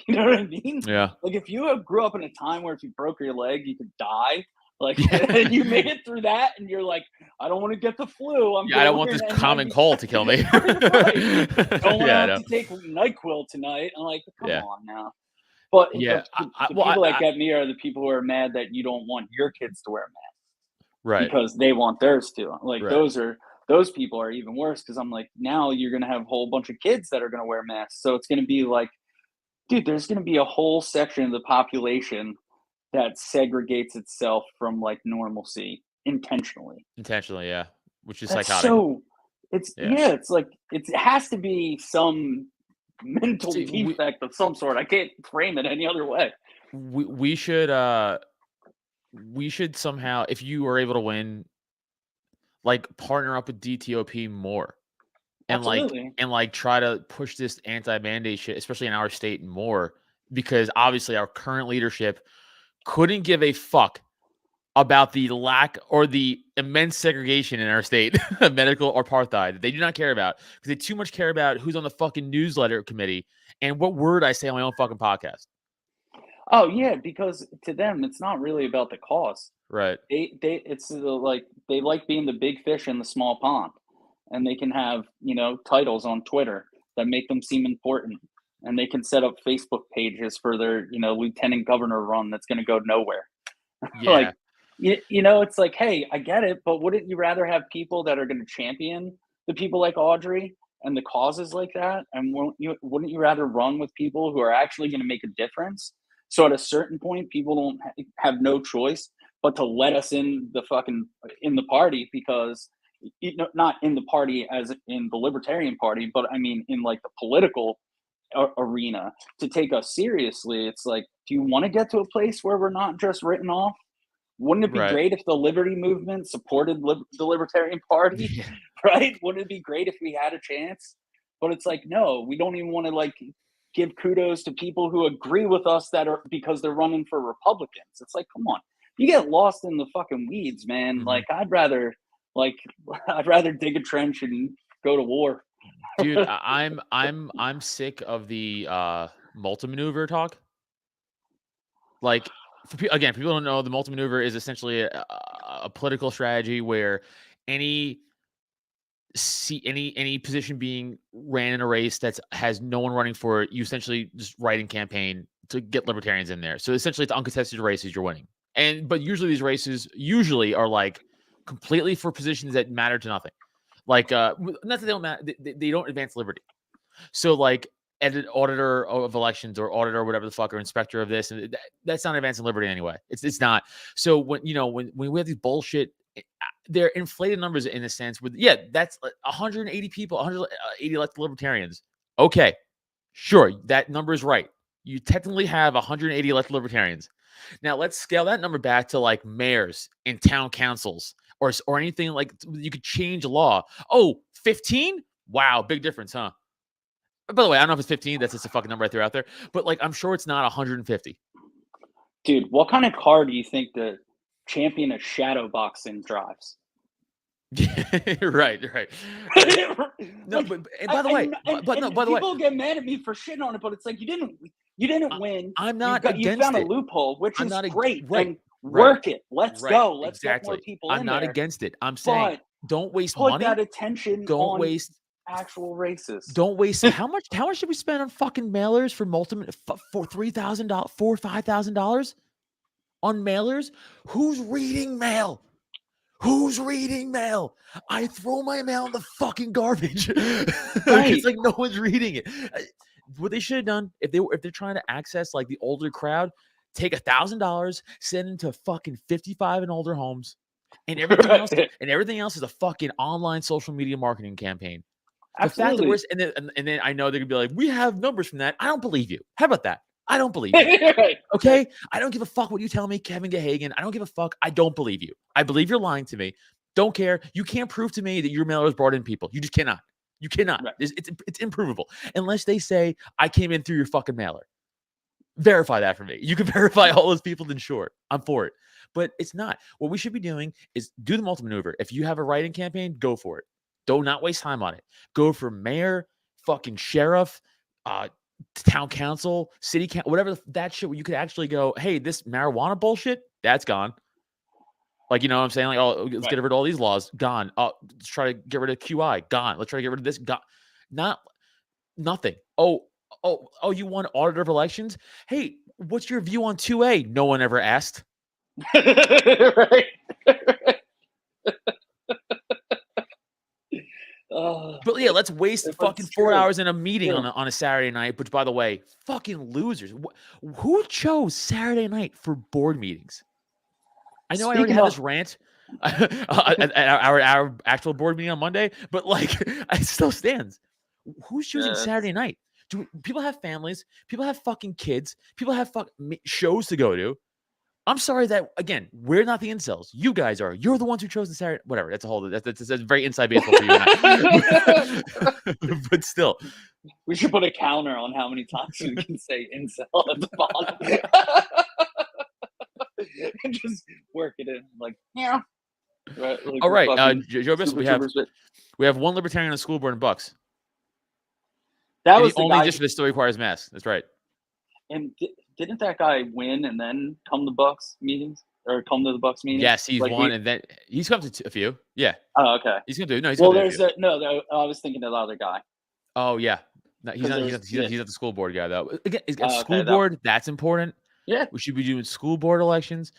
You know what I mean? Yeah. Like if you grew up in a time where if you broke your leg, you could die. Like Yeah. you made it through that, and you're like, I don't want to get the flu. I don't want this common cold to kill me. Right. Don't want to have I to take NyQuil tonight. I'm like, come Yeah. on now. But Yeah. the people that get me are the people who are mad that you don't want your kids to wear masks Right. because they want theirs to. Like Right. those people are even worse because I'm like, now you're gonna have a whole bunch of kids that are gonna wear masks. So it's gonna be like, dude, there's gonna be a whole section of the population that segregates itself from like normalcy intentionally. Intentionally, yeah. Which is That's psychotic. so Yeah. it's like it has to be some mental See, defect of some sort. I can't frame it any other way. we should somehow, if you are able to win, like partner up with DTOP more. And Absolutely. try to push this anti-mandate shit, especially in our state, more, because obviously our current leadership couldn't give a fuck about the lack or the immense segregation in our state, medical apartheid. They do not care about, because they too much care about who's on the fucking newsletter committee and what word I say on my own fucking podcast. Oh yeah, because to them it's not really about the cause. Right. It's like they like being the big fish in the small pond, and they can have titles on Twitter that make them seem important, and they can set up Facebook pages for their lieutenant governor run that's going to go nowhere. Yeah. Like it's like, hey, I get it, but wouldn't you rather have people that are going to champion the people like Audrey and the causes like that? And wouldn't you rather run with people who are actually going to make a difference? So at a certain point, people don't have no choice but to let us in the party, because not in the party as in the Libertarian Party, but I mean in like the political arena, to take us seriously. It's like, do you want to get to a place where we're not just written off? Wouldn't it be Right. great if the Liberty Movement supported the Libertarian Party? Yeah. Right? Wouldn't it be great if we had a chance? But it's like, no, we don't even want to like give kudos to people who agree with us that are because they're running for Republicans. It's like, come on, you get lost in the fucking weeds, man. Mhm. Like I'd rather dig a trench and go to war. Dude, I'm sick of the multi-maneuver talk. Like, for people who don't know, the multi-maneuver is essentially a political strategy where any position being ran in a race that has no one running for it, you essentially just write in campaign to get libertarians in there. So essentially, it's uncontested races you're winning. But usually these races are like completely for positions that matter to nothing. Like, not that they don't matter, they don't advance liberty. So like, an auditor of elections or auditor or whatever the fuck, or inspector of this, and that's not advancing liberty anyway. It's not. So when we have these bullshit, they're inflated numbers in a sense with, that's 180 people, 180 elected libertarians. Okay, sure, that number is right. You technically have 180 elected libertarians. Now let's scale that number back to like mayors and town councils or anything like you could change law. Oh, 15? Wow, big difference, huh? By the way, I don't know if it's 15. That's just a fucking number I threw out there. But like, I'm sure it's not 150. Dude, what kind of car do you think the champion of shadow boxing drives? Right. No, Like, and by the way, people get mad at me for shitting on it, but it's like you didn't win. I'm not You against found a it. loophole, which I'm is not great. right, And right, work it. Let's right, go. Let's get exactly. more people I'm in not there. against it. I'm saying, But don't waste put money. that attention Don't on waste. actual races. Don't waste. How much should we spend on fucking mailers for for $3,000, $4,000 or $5,000 on mailers? Who's reading mail? Who's reading mail? I throw my mail in the fucking garbage. Right. It's like no one's reading it. What they should have done, if they're trying to access like the older crowd, take $1,000, send them to fucking 55 and older homes, and everything else is a fucking online social media marketing campaign. The fact that Absolutely. and then I know they're gonna be like, we have numbers from that. I don't believe you. How about that? I don't believe you. Right. Okay? I don't give a fuck what you tell me, Kevin Gahagan. I don't give a fuck. I don't believe you. I believe you're lying to me. Don't care. You can't prove to me that your mailers brought in people. You just cannot. You cannot. Right. It's improvable. Unless they say, I came in through your fucking mailer. Verify that for me. You can verify all those people, then sure. I'm for it. But it's not. What we should be doing is do the multi-maneuver. If you have a write-in campaign, go for it. Do not waste time on it. Go for mayor, fucking sheriff, town council, city council, whatever that shit where you could actually go, hey, this marijuana bullshit, that's gone. Like, you know what I'm saying? Like, oh, let's get rid of all these laws. Gone. Oh, let's try to get rid of QI. Gone. Let's try to get rid of this. Gone. Nothing. Oh, you want auditor of elections? Hey, what's your view on 2A? No one ever asked. Right. But yeah, let's waste fucking 4 hours in a meeting on a Saturday night. Which, by the way, fucking losers. Who chose Saturday night for board meetings? I know I already had this rant at our actual board meeting on Monday, but like, it still stands. Who's choosing Saturday night? Do people have families? People have fucking kids. People have shows to go to. I'm sorry that, again, we're not the incels. You guys are. You're the ones who chose the Saturday. Whatever. That's a whole. That's very inside baseball for you and I. But still, we should put a counter on how many times we can say incel at the bottom. And just work it in, like, yeah. Right, like, all right, Joe Bissell, we have one libertarian on the school board in Bucks. That was the only district that still requires masks. That's right. And didn't that guy win and then come to Bucks meetings or come to the Bucks meetings? Yes, he's won, and then he's come to a few. Yeah. Oh, okay. He's gonna do. No, he's well, there's I was thinking of the other guy. Oh yeah, no, he's not the school board guy though. Again, school board. That's important. Yeah, we should be doing school board elections.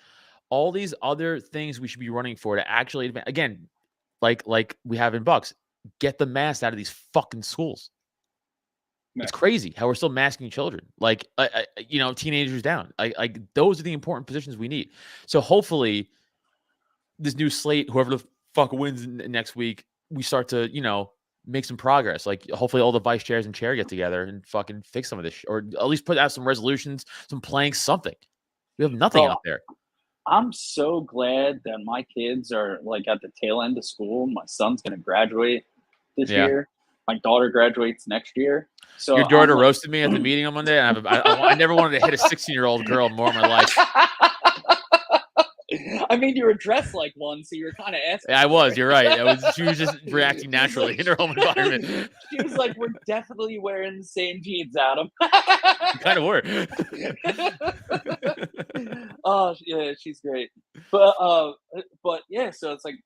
All these other things we should be running for to actually advance. Again, like we have in Bucks, get the masks out of these fucking schools. Right. It's crazy how we're still masking children, like teenagers down. Like those are the important positions we need. So hopefully, this new slate, whoever the fuck wins next week, we start to make some progress. Like hopefully all the vice chairs and chair get together and fucking fix some of this, or at least put out some resolutions, some planks, something. We have nothing out there. I'm so glad that my kids are like at the tail end of school. My son's going to graduate this year. My daughter graduates next year. So your daughter roasted me at the meeting on Monday. And I never wanted to hit a 16-year-old girl more in my life. I mean, you were dressed like one, so you were kind of asking. I was. You're right. She was just reacting naturally in her home environment. She was like, "We're definitely wearing the same jeans, Adam." Kind of were. Oh yeah, she's great. But yeah, so it's like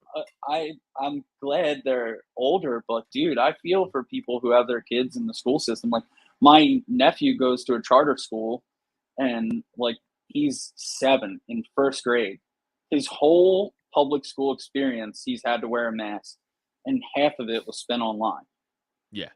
I'm glad they're older, but dude, I feel for people who have their kids in the school system. Like my nephew goes to a charter school, and like he's 7 in first grade. His whole public school experience, he's had to wear a mask, and half of it was spent online. Yeah.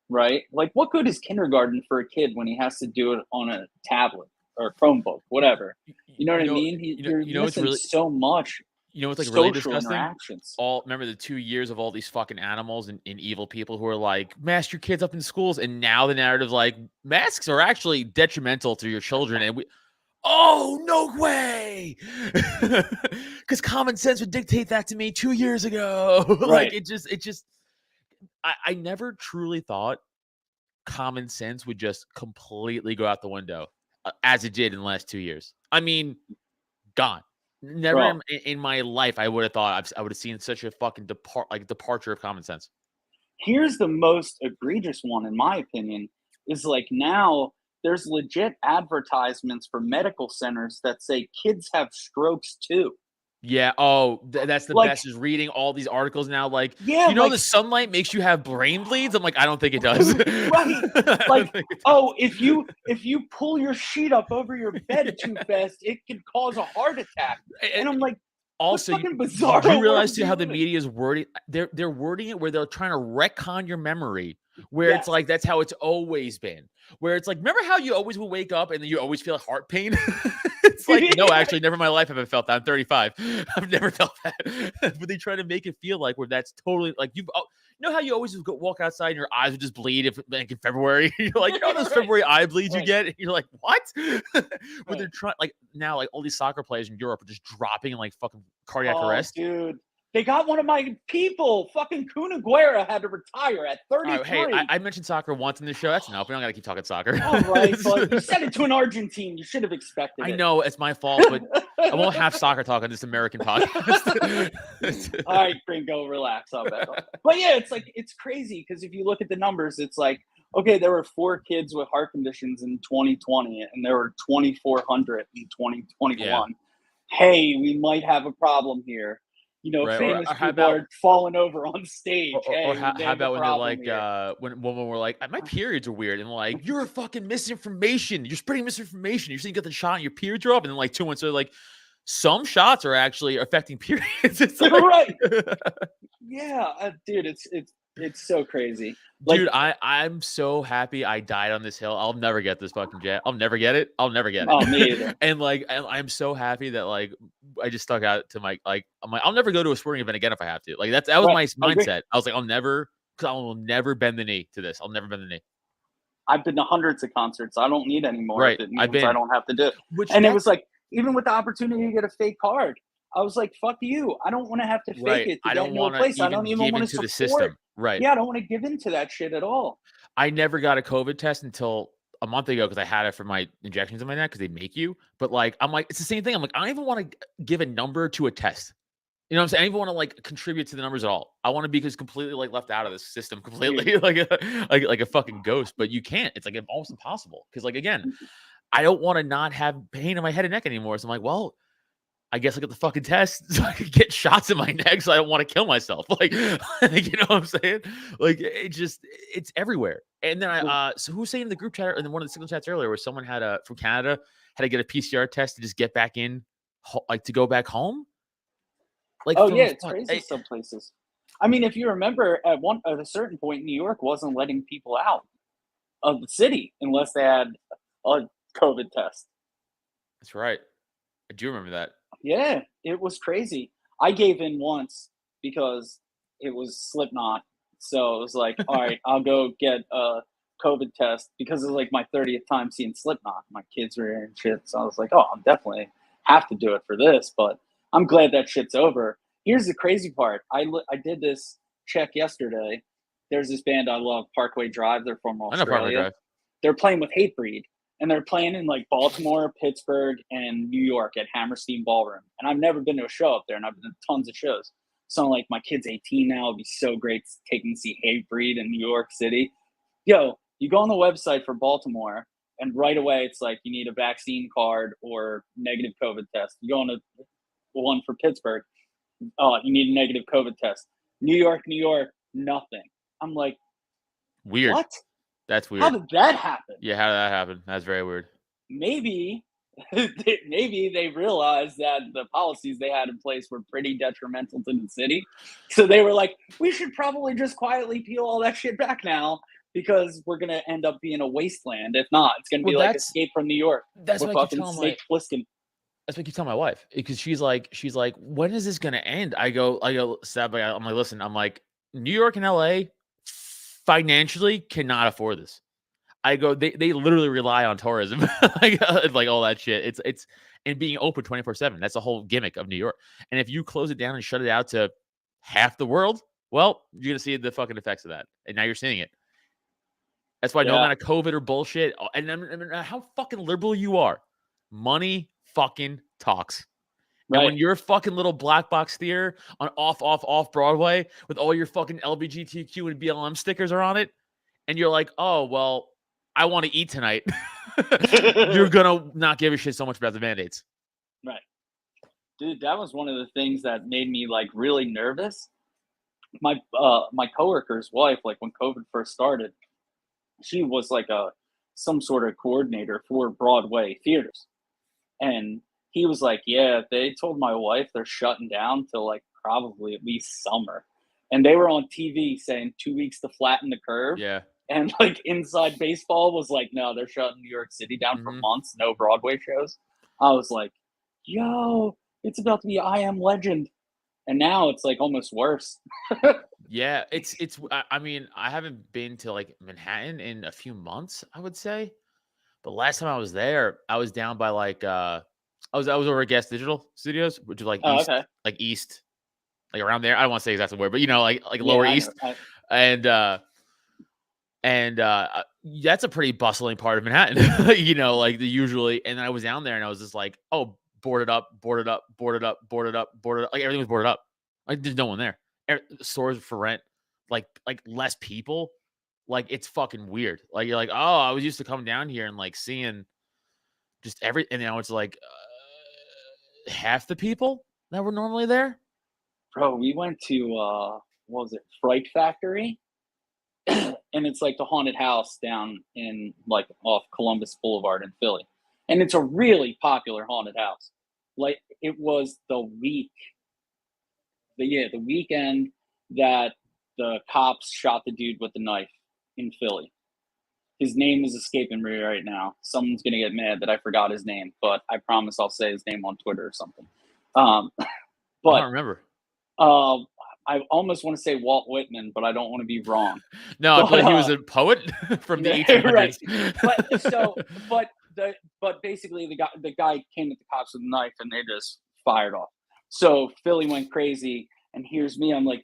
Right? Like, what good is kindergarten for a kid when he has to do it on a tablet or a Chromebook, whatever? You know what I mean? You're missing really, so much. You know what's like really disgusting? Interactions. Remember the 2 years of all these fucking animals and evil people who are like, mask your kids up in schools, and now the narrative like masks are actually detrimental to your children, and oh, no way. Because common sense would dictate that to me 2 years ago. Right. Like it just I never truly thought common sense would just completely go out the window as it did in the last 2 years. I mean, gone. Never in my life I would have thought I would have seen such a fucking departure of common sense. Here's the most egregious one, in my opinion, is like now there's legit advertisements for medical centers that say kids have strokes too. Yeah. Oh, that's the best, is reading all these articles now. Like, the sunlight makes you have brain bleeds. I'm like, I don't think it does. Right. Like, if you pull your sheet up over your bed too fast, it can cause a heart attack. And I'm like, also, bizarre. Do you realize how the media is wording? They're wording it where they're trying to retcon your memory, where it's like that's how it's always been. Where it's like, remember how you always will wake up and then you always feel heart pain? It's like, no, actually, never in my life have I felt that. I'm 35. I've never felt that. But they try to make it feel like where that's totally like you know how you always just walk outside and your eyes would just bleed if like in February. You're like, those February eye bleeds you get. And you're like, what? Where they're trying like now, like all these soccer players in Europe are just dropping in like fucking cardiac arrest. Dude. They got one of my people. Fucking Kun Aguero had to retire at 33. Right, hey, I mentioned soccer once in the show. That's enough. We don't got to keep talking soccer. All right, but you said it to an Argentine. You should have expected it. I know it's my fault, but I won't have soccer talk on this American podcast. All right, Gringo, relax. I'll back up. But yeah, it's like, it's crazy because if you look at the numbers, it's like, okay, there were 4 kids with heart conditions in 2020, and there were 2,400 in 2021. Yeah. Hey, we might have a problem here. You know, Right, famous or how people about- are falling over on stage. Or Hey, how we have a about when they're problem like, here. when women were like, my periods are weird, and like, you're fucking misinformation. You're spreading misinformation. You're saying you got the shot and your periods are up, and then like 2 months later, like, some shots are actually affecting periods. It's like, Right. Yeah, dude, it's so crazy. Like, dude, I'm so happy I died on this hill. I'll never get this fucking jet. I'll never get it. I'll never get it. Oh, me either. And like, I'm so happy that like I just stuck out to my like I'm like I'll never go to a sporting event again if I have to. Like that was Right, my I agree. mindset. I was like, I will never bend the knee to this. I'll never bend the knee. I've been to hundreds of concerts. I don't need any more. Right, If it I've means I been. don't have to do it. Which And it that's- was like, even with the opportunity to get a fake card, I was like, fuck you. I don't want to have to fake right. it to I get don't into a want to place. I even don't even give want into to the support. system. Right. Yeah, I don't want to give into that shit at all. I never got a COVID test until a month ago because I had it for my injections in my neck because they make you. But like, I'm like, it's the same thing. I'm like, I don't even want to give a number to a test. You know what I'm saying? I don't even want to like contribute to the numbers at all. I want to be just completely like left out of this system completely, like a fucking ghost. But you can't. It's like almost impossible because like again, I don't want to not have pain in my head and neck anymore. So I'm like, well, I guess I get the fucking test so I could get shots in my neck so I don't want to kill myself. Like, you know what I'm saying? Like, it's everywhere. And then so who was saying in the group chat and then one of the signal chats earlier where someone had from Canada had to get a PCR test to just get back in, like to go back home? Like, Oh from yeah, a it's fuck- crazy some places. I mean, if you remember, at a certain point, New York wasn't letting people out of the city unless they had a COVID test. That's right. I do remember that. Yeah, it was crazy. I gave in once because it was Slipknot. So it was like, all right, I'll go get a COVID test because it was like my 30th time seeing Slipknot. My kids were here and shit. So I was like, oh, I'm definitely have to do it for this, but I'm glad that shit's over. Here's the crazy part. I did this check yesterday. There's this band I love, Parkway Drive. They're from I know Parkway Australia. Drive. They're playing with Hatebreed. And they're playing in like Baltimore, Pittsburgh, and New York at Hammerstein Ballroom. And I've never been to a show up there, and I've been to tons of shows. So I'm like, my kid's 18 now. It'd be so great taking to see Hatebreed in New York City. Yo, you go on the website for Baltimore, and right away it's like you need a vaccine card or negative COVID test. You go on the one for Pittsburgh, you need a negative COVID test. New York, nothing. I'm like, Weird. what? That's weird. How did that happen? Yeah, how did that happen? That's very weird. Maybe they realized that the policies they had in place were pretty detrimental to the city. So they were like, we should probably just quietly peel all that shit back now because we're going to end up being a wasteland. If not, it's going to be like Escape from New York. That's with what I keep fucking telling Snake Plissken. That's what I keep telling my wife because she's like, when is this going to end? I go, sadly, I'm like, listen, I'm like, New York and LA financially cannot afford this. I go, they literally rely on tourism, like all that shit. It's and being open 24/7. That's the whole gimmick of New York. And if you close it down and shut it out to half the world, well, you're gonna see the fucking effects of that. And now you're seeing it. That's why no amount of COVID or bullshit. And how fucking liberal you are, money fucking talks. Right. And when your fucking little black box theater on off Broadway with all your fucking LGBTQ and BLM stickers are on it, and you're like, oh well, I want to eat tonight. You're gonna not give a shit so much about the mandates. Right. Dude, that was one of the things that made me like really nervous. My coworker's wife, like when COVID first started, she was like some sort of coordinator for Broadway theaters. And he was like, yeah, they told my wife they're shutting down till like probably at least summer. And they were on TV saying 2 weeks to flatten the curve. Yeah. And like Inside Baseball was like, no, they're shutting New York City down for months, no Broadway shows. I was like, yo, it's about to be I Am Legend. And now it's like almost worse. Yeah, it's I mean, I haven't been to like Manhattan in a few months, I would say. But last time I was there, I was down by like I was over at Gas Digital Studios, which is like east, okay. like east like around there. I don't want to say exactly where, but like Yeah, Lower I East, know. and that's a pretty bustling part of Manhattan, like the usually. And then I was down there and I was just like, oh, boarded up, boarded up, boarded up, boarded up, boarded up. Like everything was boarded up. Like there's no one there. Stores for rent, like less people. Like it's fucking weird. Like you're like, oh, I was used to coming down here and like seeing just and now it's like half the people that were normally there. Bro, we went to what was it, Fright Factory? And it's like the haunted house down in like off Columbus Boulevard in Philly. And it's a really popular haunted house. Like it was the weekend that the cops shot the dude with the knife in Philly. His name is escaping me right now. Someone's gonna get mad that I forgot his name, but I promise I'll say his name on Twitter or something. I But don't remember. I almost want to say Walt Whitman, but I don't want to be wrong. No, I feel like he was a poet from the 1800s. Right. But basically the guy came at the cops with a knife and they just fired off. So Philly went crazy, and here's me. I'm like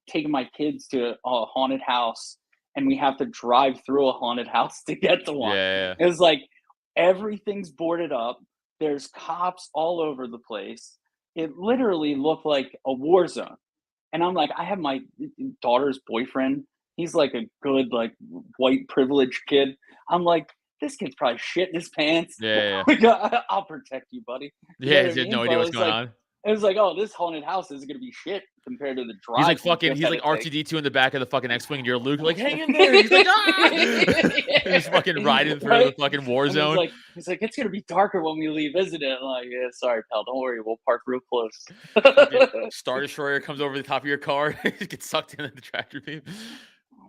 taking my kids to a haunted house, and we have to drive through a haunted house to get to one. Yeah. It was like everything's boarded up. There's cops all over the place. It literally looked like a war zone. And I'm like, I have my daughter's boyfriend. He's like a good, like white privileged kid. I'm like, this kid's probably shitting his pants. Yeah. I'll protect you, buddy. He had no idea what's going on. It was like, oh, this haunted house isn't gonna be shit compared to the drive. He's like R2D2 in the back of the fucking X-Wing, and you're Luke, like, hang in there. He's like, ah! He's fucking riding through the fucking war zone. He's like, it's gonna be darker when we leave, isn't it? I'm like, yeah, sorry, pal, don't worry, we'll park real close. Star Destroyer comes over the top of your car, gets sucked into the tractor beam.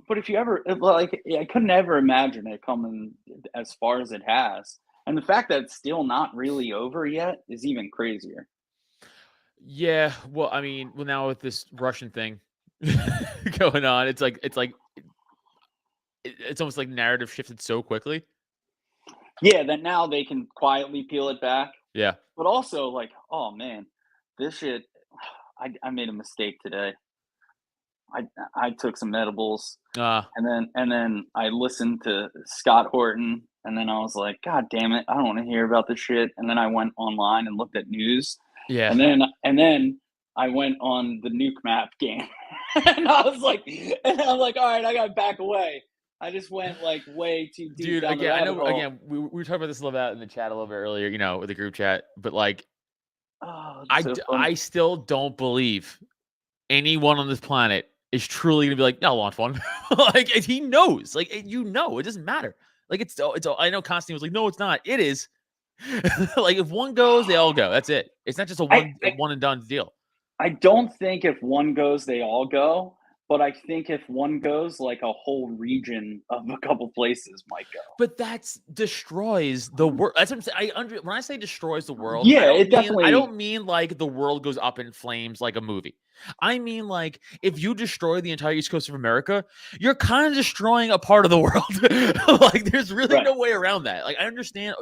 But if you ever I couldn't ever imagine it coming as far as it has, and the fact that it's still not really over yet is even crazier. Yeah, well, I mean, now with this Russian thing going on, it's almost like narrative shifted so quickly. Yeah, that now they can quietly peel it back. Yeah, but also like, oh man, this shit. I made a mistake today. I took some edibles, and then I listened to Scott Horton, and then I was like, God damn it, I don't want to hear about this shit. And then I went online and looked at news. Yeah. And then I went on the nuke map game, and I'm like, all right, I gotta back away. I just went like way too deep. Dude, down again, I know. hole. Again, we were talking about this a little bit in the chat a little bit earlier, with the group chat. But like, I still don't believe anyone on this planet is truly gonna be like, no, launch one. Like he knows, like it doesn't matter. Like it's all. I know Constantine was like, no, it's not. It is. Like if one goes, they all go. That's it. It's not just a one and done deal. I don't think if one goes, they all go. But I think if one goes, like a whole region of a couple places might go. But that destroys the world. That's what I'm saying. When I say destroys the world, yeah, I don't mean like the world goes up in flames like a movie. I mean like if you destroy the entire East Coast of America, you're kind of destroying a part of the world. Like there's really no way around that. Like I understand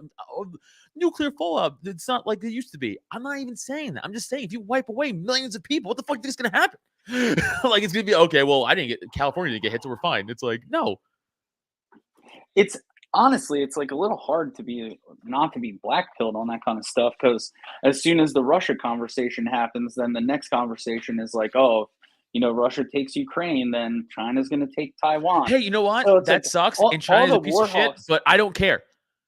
nuclear fallout. It's not like it used to be. I'm not even saying that. I'm just saying if you wipe away millions of people, what the fuck is going to happen? Like it's gonna be okay. Well, California didn't get hit, so we're fine. It's like no. It's honestly, it's like a little hard to not be blackpilled on that kind of stuff because as soon as the Russia conversation happens, then the next conversation is like, oh, Russia takes Ukraine, then China's gonna take Taiwan. Hey, you know what? So that sucks. And China's a piece of shit, but I don't care.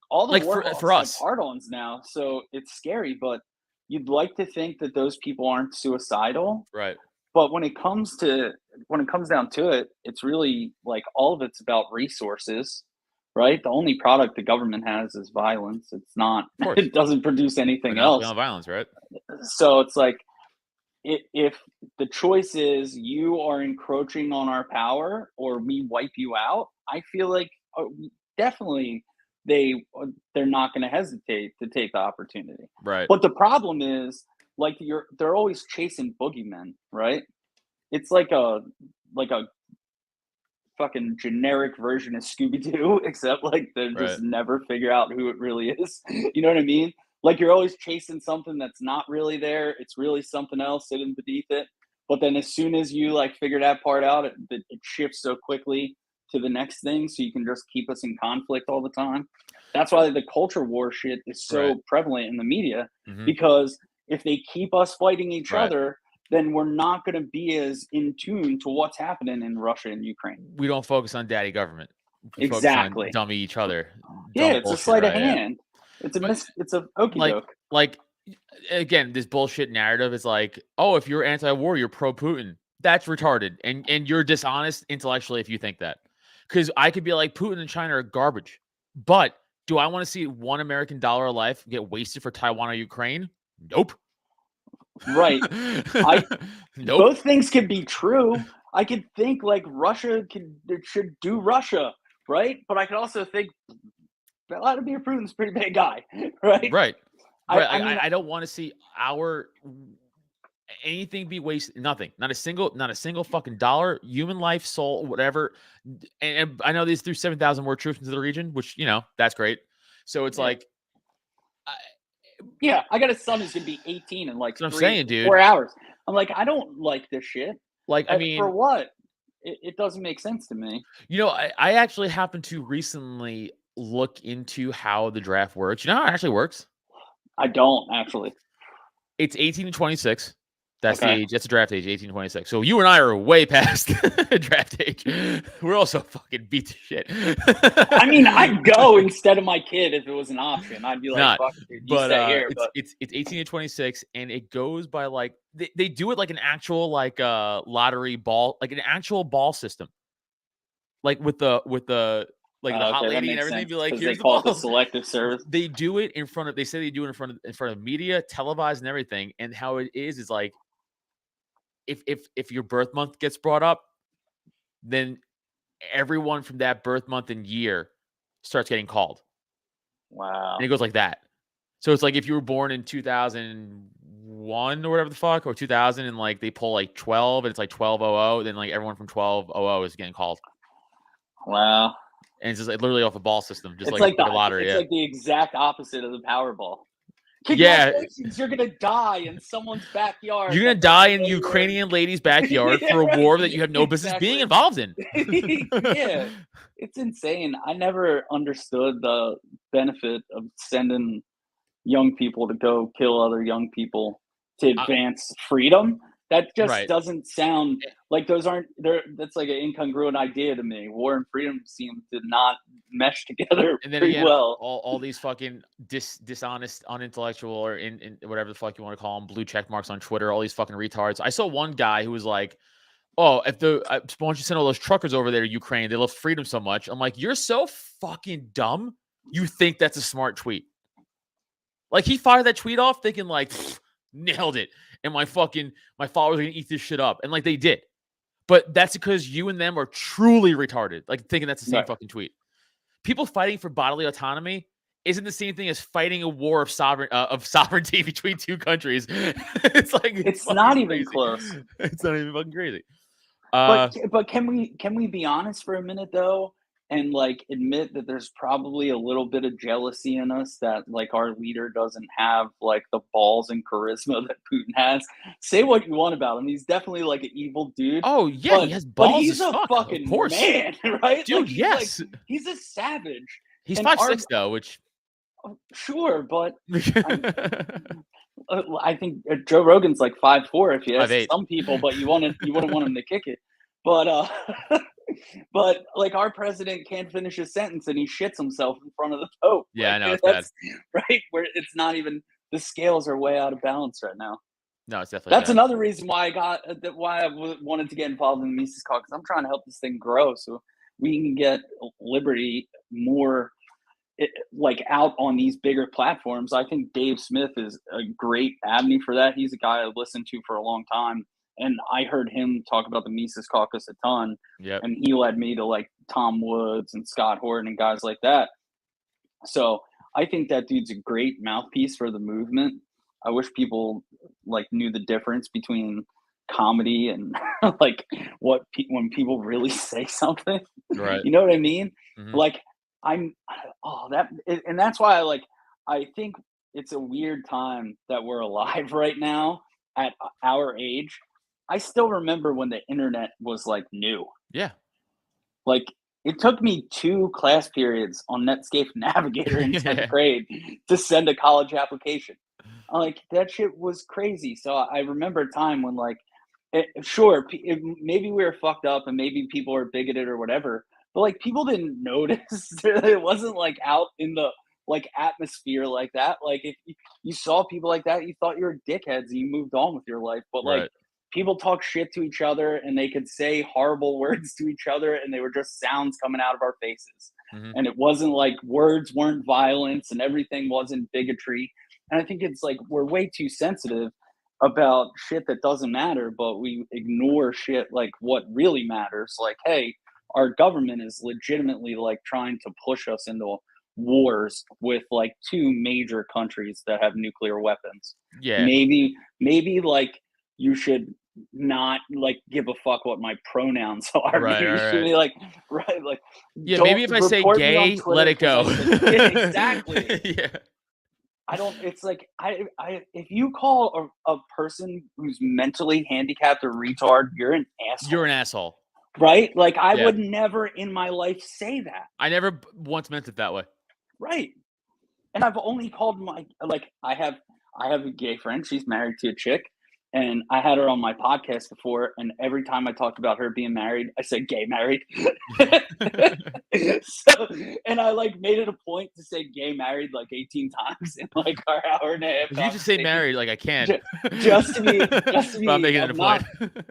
All the like for us, hard-ons now, so it's scary. But you'd like to think that those people aren't suicidal, right? But when it comes down to it, it's really like all of it's about resources, right? The only product the government has is violence. It's not. It doesn't produce anything else. Violence, right? So it's like if the choice is you are encroaching on our power or we wipe you out, I feel like definitely they're not going to hesitate to take the opportunity. Right. But the problem is like they're always chasing boogeymen, right? It's like a fucking generic version of Scooby-Doo, except like they just never figure out who it really is. You know what I mean? Like you're always chasing something that's not really there. It's really something else hidden beneath it. But then as soon as you like figure that part out, it shifts so quickly to the next thing, so you can just keep us in conflict all the time. That's why the culture war shit is so prevalent in the media, because if they keep us fighting each other, then we're not going to be as in tune to what's happening in Russia and Ukraine. We don't focus on daddy government. We Exactly. focus on dummy each other. Yeah, it's a sleight of hand. It's a okey doke. Like again, this bullshit narrative is like, oh, if you're anti-war, you're pro-Putin. That's retarded, and you're dishonest intellectually if you think that. Because I could be like, Putin and China are garbage, but do I want to see $1 American of life get wasted for Taiwan or Ukraine? Nope. Right. Nope. Both things could be true. I could think like Russia should do Russia, right? But I could also think Vladimir Putin's a pretty bad guy, right? Right. I mean, I don't want to see anything be wasted. Nothing. Not a single fucking dollar, human life, soul, whatever. And I know these threw 7,000 more troops into the region, which, that's great. So it's like, I got a son who's gonna be 18 in like 4 hours. I'm like, I don't like this shit. Like, I mean, for what? It doesn't make sense to me. I actually happened to recently look into how the draft works. You know how it actually works? I don't actually. It's 18 to 26. That's the age. That's the draft age, 18 to 26. So you and I are way past draft age. We're also fucking beat to shit. I mean, I'd go instead of my kid if it was an option. I'd be like, fuck, dude, you stay here. It's 18 to 26, and it goes by like they do it like an actual like lottery ball, like an actual ball system, like with the like the hot lady and everything. Be like, here's they call it the selective service. They do it in front of. They say they do it in front of media, televised, and everything. And how it is like, if your birth month gets brought up, then everyone from that birth month and year starts getting called. Wow. And it goes like that. So it's like if you were born in 2001 or whatever the fuck, or 2000, and like they pull like 12 and it's like 1200, then like everyone from 1200 is getting called. Wow. And it's just like literally off a ball system, just it's like a lottery. It's like the exact opposite of the Powerball. Congratulations, you're gonna die in someone's backyard. You're gonna die in Ukrainian lady's backyard for a war that you have no business being involved in. Yeah, it's insane. I never understood the benefit of sending young people to go kill other young people to advance freedom. That just doesn't sound like those aren't there. That's like an incongruent idea to me. War and freedom seem to not mesh together and then pretty again, well. All these fucking dishonest, unintellectual, or in whatever the fuck you want to call them, blue check marks on Twitter, all these fucking retards. I saw one guy who was like, oh, why don't you send all those truckers over there to Ukraine? They love freedom so much. I'm like, you're so fucking dumb. You think that's a smart tweet. Like, he fired that tweet off thinking like, nailed it. And my followers are going to eat this shit up. And like they did. But that's because you and them are truly retarded. Like thinking that's the same fucking tweet. People fighting for bodily autonomy isn't the same thing as fighting a war of sovereignty between two countries. It's like, it's not even close. It's not even fucking crazy. But can we be honest for a minute though, and like admit that there's probably a little bit of jealousy in us that like our leader doesn't have like the balls and charisma that Putin has. Say what you want about him, he's definitely like an evil dude. Oh yeah, he has balls. But he's as a fuck, fucking of course. man, right? Dude, like, yes, he's a savage. He's 5'6" though, which sure, but I think Joe Rogan's like 5'4" if you ask some people, but you wouldn't want him to kick it. But but like our president can't finish his sentence and he shits himself in front of the Pope. Yeah, like, I know it's bad. Right, where it's not even, the scales are way out of balance right now. No, it's definitely that's bad. Another reason why I wanted to get involved in the Mises Caucus. I'm trying to help this thing grow so we can get liberty more like out on these bigger platforms. I think Dave Smith is a great avenue for that. He's a guy I've listened to for a long time. And I heard him talk about the Mises Caucus a ton. Yep. And he led me to like Tom Woods and Scott Horton and guys like that. So I think that dude's a great mouthpiece for the movement. I wish people like knew the difference between comedy and like when people really say something. Right. You know what I mean? Mm-hmm. Like and that's why I think it's a weird time that we're alive right now at our age. I still remember when the internet was like new. Yeah. Like it took me 2 class periods on Netscape Navigator in 10th grade to send a college application. Like that shit was crazy. So I remember a time when like, sure, maybe we were fucked up and maybe people were bigoted or whatever, but like people didn't notice. It wasn't like out in the like atmosphere like that. Like if you saw people like that, you thought you were dickheads and you moved on with your life. But like Right. people talk shit to each other and they could say horrible words to each other and they were just sounds coming out of our faces. Mhm. And it wasn't like words weren't violence and everything wasn't bigotry. And I think it's like we're way too sensitive about shit that doesn't matter, but we ignore shit like what really matters. Like, hey, our government is legitimately like trying to push us into wars with like 2 major countries that have nuclear weapons. Yeah. Maybe like you should not like give a fuck what my pronouns are. Right, Maybe you right, should right. be like, right, like Yeah, don't maybe if I say report me on gay, Twitter let it 'cause I go. said yeah, exactly. Yeah. I don't. It's like if you call a person who's mentally handicapped a retard, you're an You're asshole, an asshole. right? Like I Yeah. would never in my life say that, I never once meant it that way. right? And I've only called my like I have a gay friend. She's married to a chick, and I had her on my podcast before. And every time I talked about her being married, I said gay married. So, and I like made it a point to say gay married like 18 times in like our hour and a half If you just say conversation, married, like I can. just to be But I'm making it a point.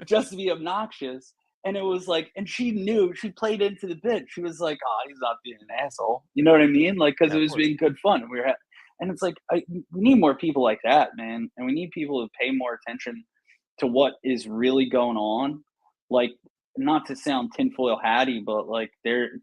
just to be obnoxious. And it was like, and she knew, she played into the bit. She was like, "Oh, he's not being an asshole." You know what I mean? Like, because Yeah, it of was course. being good fun. And it's like, we need more people like that, man. And we need people to pay more attention to what is really going on. Like, not to sound tinfoil hatty, but like, the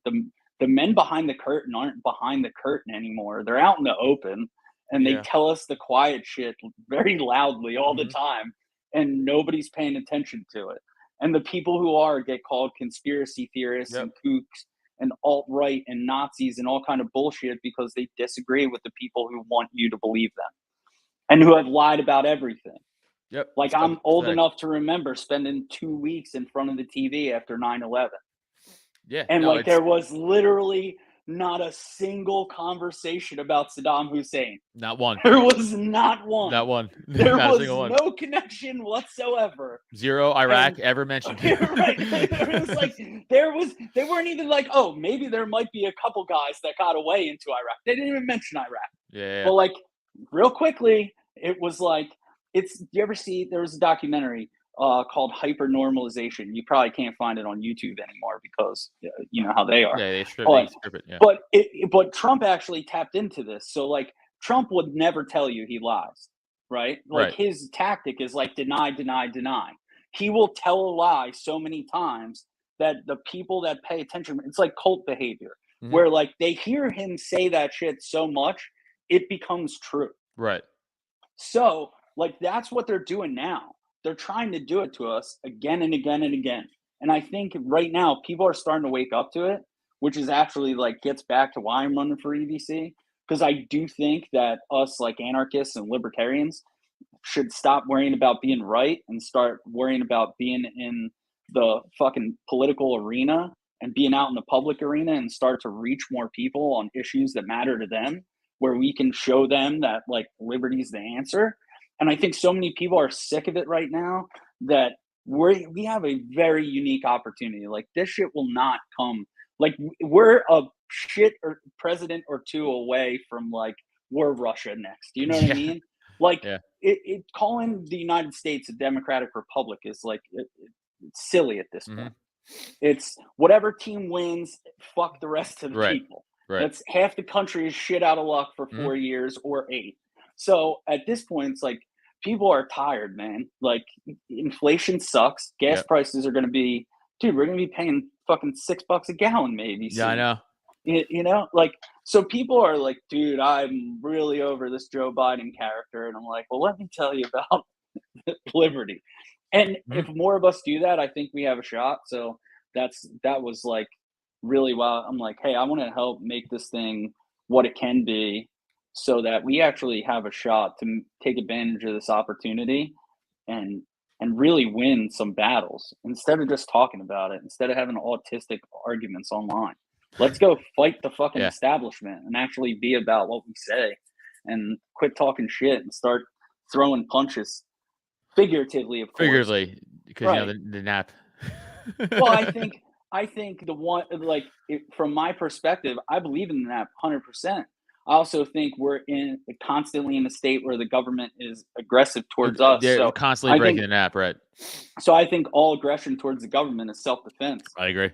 men behind the curtain aren't behind the curtain anymore. They're out in the open, and they Yeah. tell us the quiet shit very loudly all the Mhm. time, and nobody's paying attention to it. And the people who are get called conspiracy theorists Yep. and kooks and alt-right and Nazis and all kind of bullshit because they disagree with the people who want you to believe them and who have lied about everything. Yep. Like It's I'm fucking old pathetic. enough to remember spending 2 weeks in front of the TV after 9/11. Yeah. And No, like it's there was literally not a single conversation about Saddam Hussein. not one. There was not one. Not one. There Not a was single one. no connection whatsoever. 0 Iraq And ever mentioned. right, it was like they weren't even like, oh, maybe there might be a couple guys that got away into Iraq. They didn't even mention Iraq. Yeah. But like real quickly, it was like it's. Do you ever see? There was a documentary called Hyper Normalization. You probably can't find it on YouTube anymore because you know how they are. Yeah, they strip But it, yeah. but Trump actually tapped into this. So like Trump would never tell you he lies, right? Like Right. his tactic is like deny, deny, deny. He will tell a lie so many times that the people that pay attention, it's like cult behavior, Mhm. where like they hear him say that shit so much, it becomes true. Right. So, like, that's what they're doing now. They're trying to do it to us again and again and again. And I think right now people are starting to wake up to it, which is actually like gets back to why I'm running for EDC. Because I do think that us, like anarchists and libertarians, should stop worrying about being right and start worrying about being in the fucking political arena and being out in the public arena and start to reach more people on issues that matter to them where we can show them that like liberty's the answer. And I think so many people are sick of it right now that we have a very unique opportunity. Like this shit will not come. Like we're a shit or president or two away from like we're Russia next. You know what I Yeah. mean? Like Yeah. calling the United States a democratic republic is like it's silly at this Mhm. point. It's whatever team wins, fuck the rest of the Right. people. Right. That's half the country is shit out of luck for Mhm. 4 years or 8. So at this point, it's like people are tired, man. Like inflation sucks. Gas Yep. prices are going to be, dude. We're going to be paying fucking $6 a gallon maybe Yeah, I soon. know. You know, like so people are like, dude, I'm really over this Joe Biden character, and I'm like, well, let me tell you about liberty. And Mhm. if more of us do that, I think we have a shot. So that was like really well. I'm like, hey, I want to help make this thing what it can be, so that we actually have a shot to take advantage of this opportunity and and really win some battles instead of just talking about it, instead of having autistic arguments online. Let's go fight the fucking establishment and actually be about what we say and quit talking shit and start throwing punches figuratively, of course. Figuratively, because you know the nap. Well, I think the one, like, from my perspective, I believe in the nap 100%. I also think we're constantly in a state where the government is aggressive towards us. They're constantly breaking the nap, right? So I think all aggression towards the government is self-defense. I agree.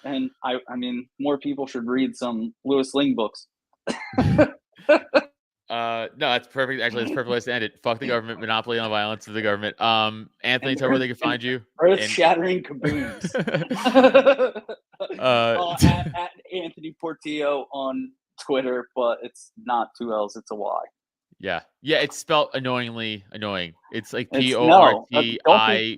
And I mean, more people should read some Louis Ling books. No, that's perfect. Actually, that's a perfect place to end it. Fuck the government, monopoly on violence of the government. Anthony, tell me where they can find you. Earth-shattering kaboons. At Anthony Portillo on Twitter, but it's not 2 L's, it's a Y. Yeah, it's spelled annoyingly annoying. It's like Porti.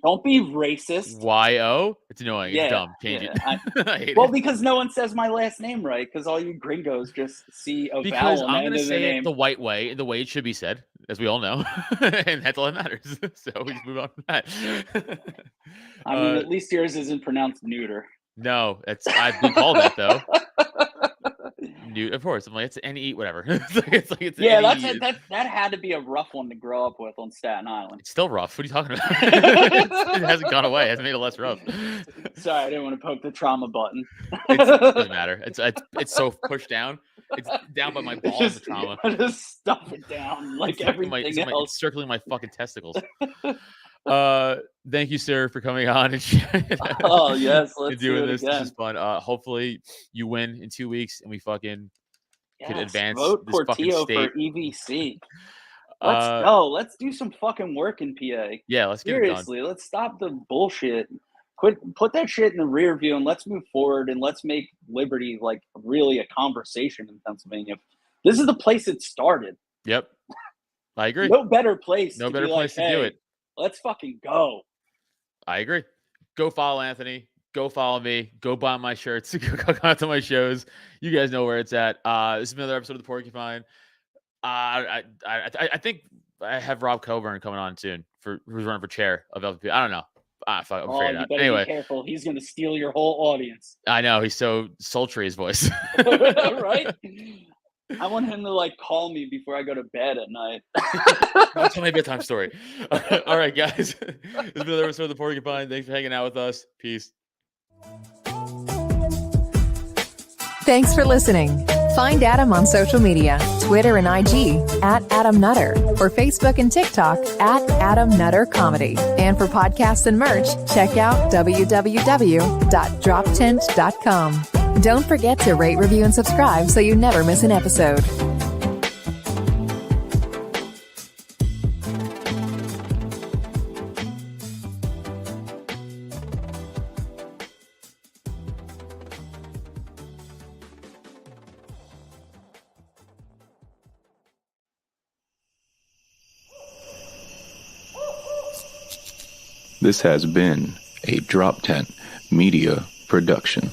Don't be racist. Yo. It's annoying. It's dumb. Change it. I hate it. Because no one says my last name right, because all you gringos just see a vowel. Because I'm going to say it the white way, the way it should be said, as we all know, and that's all that matters. So we just move on from that. I mean, at least yours isn't pronounced neuter. No, I've been called that though. Dude, of course. I'm like, it's an NE, whatever. That had to be a rough one to grow up with on Staten Island. It's still rough. What are you talking about? It hasn't gone away. It hasn't made it less rough. Sorry, I didn't want to poke the trauma button. It doesn't matter. It's so pushed down. It's down by my balls of trauma. I just stuff it down like everything else. It's circling my fucking testicles. Thank you, sir, for coming on and oh yes, let's doing do it this. Again. This is fun. Hopefully you win in 2 weeks and we fucking can advance vote this Portillo fucking state for EVC. Let's go. Let's do some fucking work in PA. Yeah, let's get Seriously, it done. let's stop the bullshit. Put that shit in the rear view and let's move forward and let's make liberty like really a conversation in Pennsylvania. This is the place it started. Yep, I agree. No better place. No better place to do it. Let's fucking go. I agree. Go follow Anthony. Go follow me. Go buy my shirts. Go out to my shows. You guys know where it's at. This is another episode of The Porcupine. I think I have Rob Coburn coming on soon who's running for chair of LPPA. I don't know. I'm afraid you better be careful. He's going to steal your whole audience. I know. He's so sultry, his voice. Right? I want him to like call me before I go to bed at night. That's my bedtime story. All right, guys. This has been another episode of The Porcupine. Thanks for hanging out with us. Peace. Thanks for listening. Find Adam on social media, Twitter and IG at Adam Nutter, or Facebook and TikTok at Adam Nutter Comedy. And for podcasts and merch, check out www.droptent.com. Don't forget to rate, review, and subscribe so you never miss an episode. This has been a Drop Tent Media Production.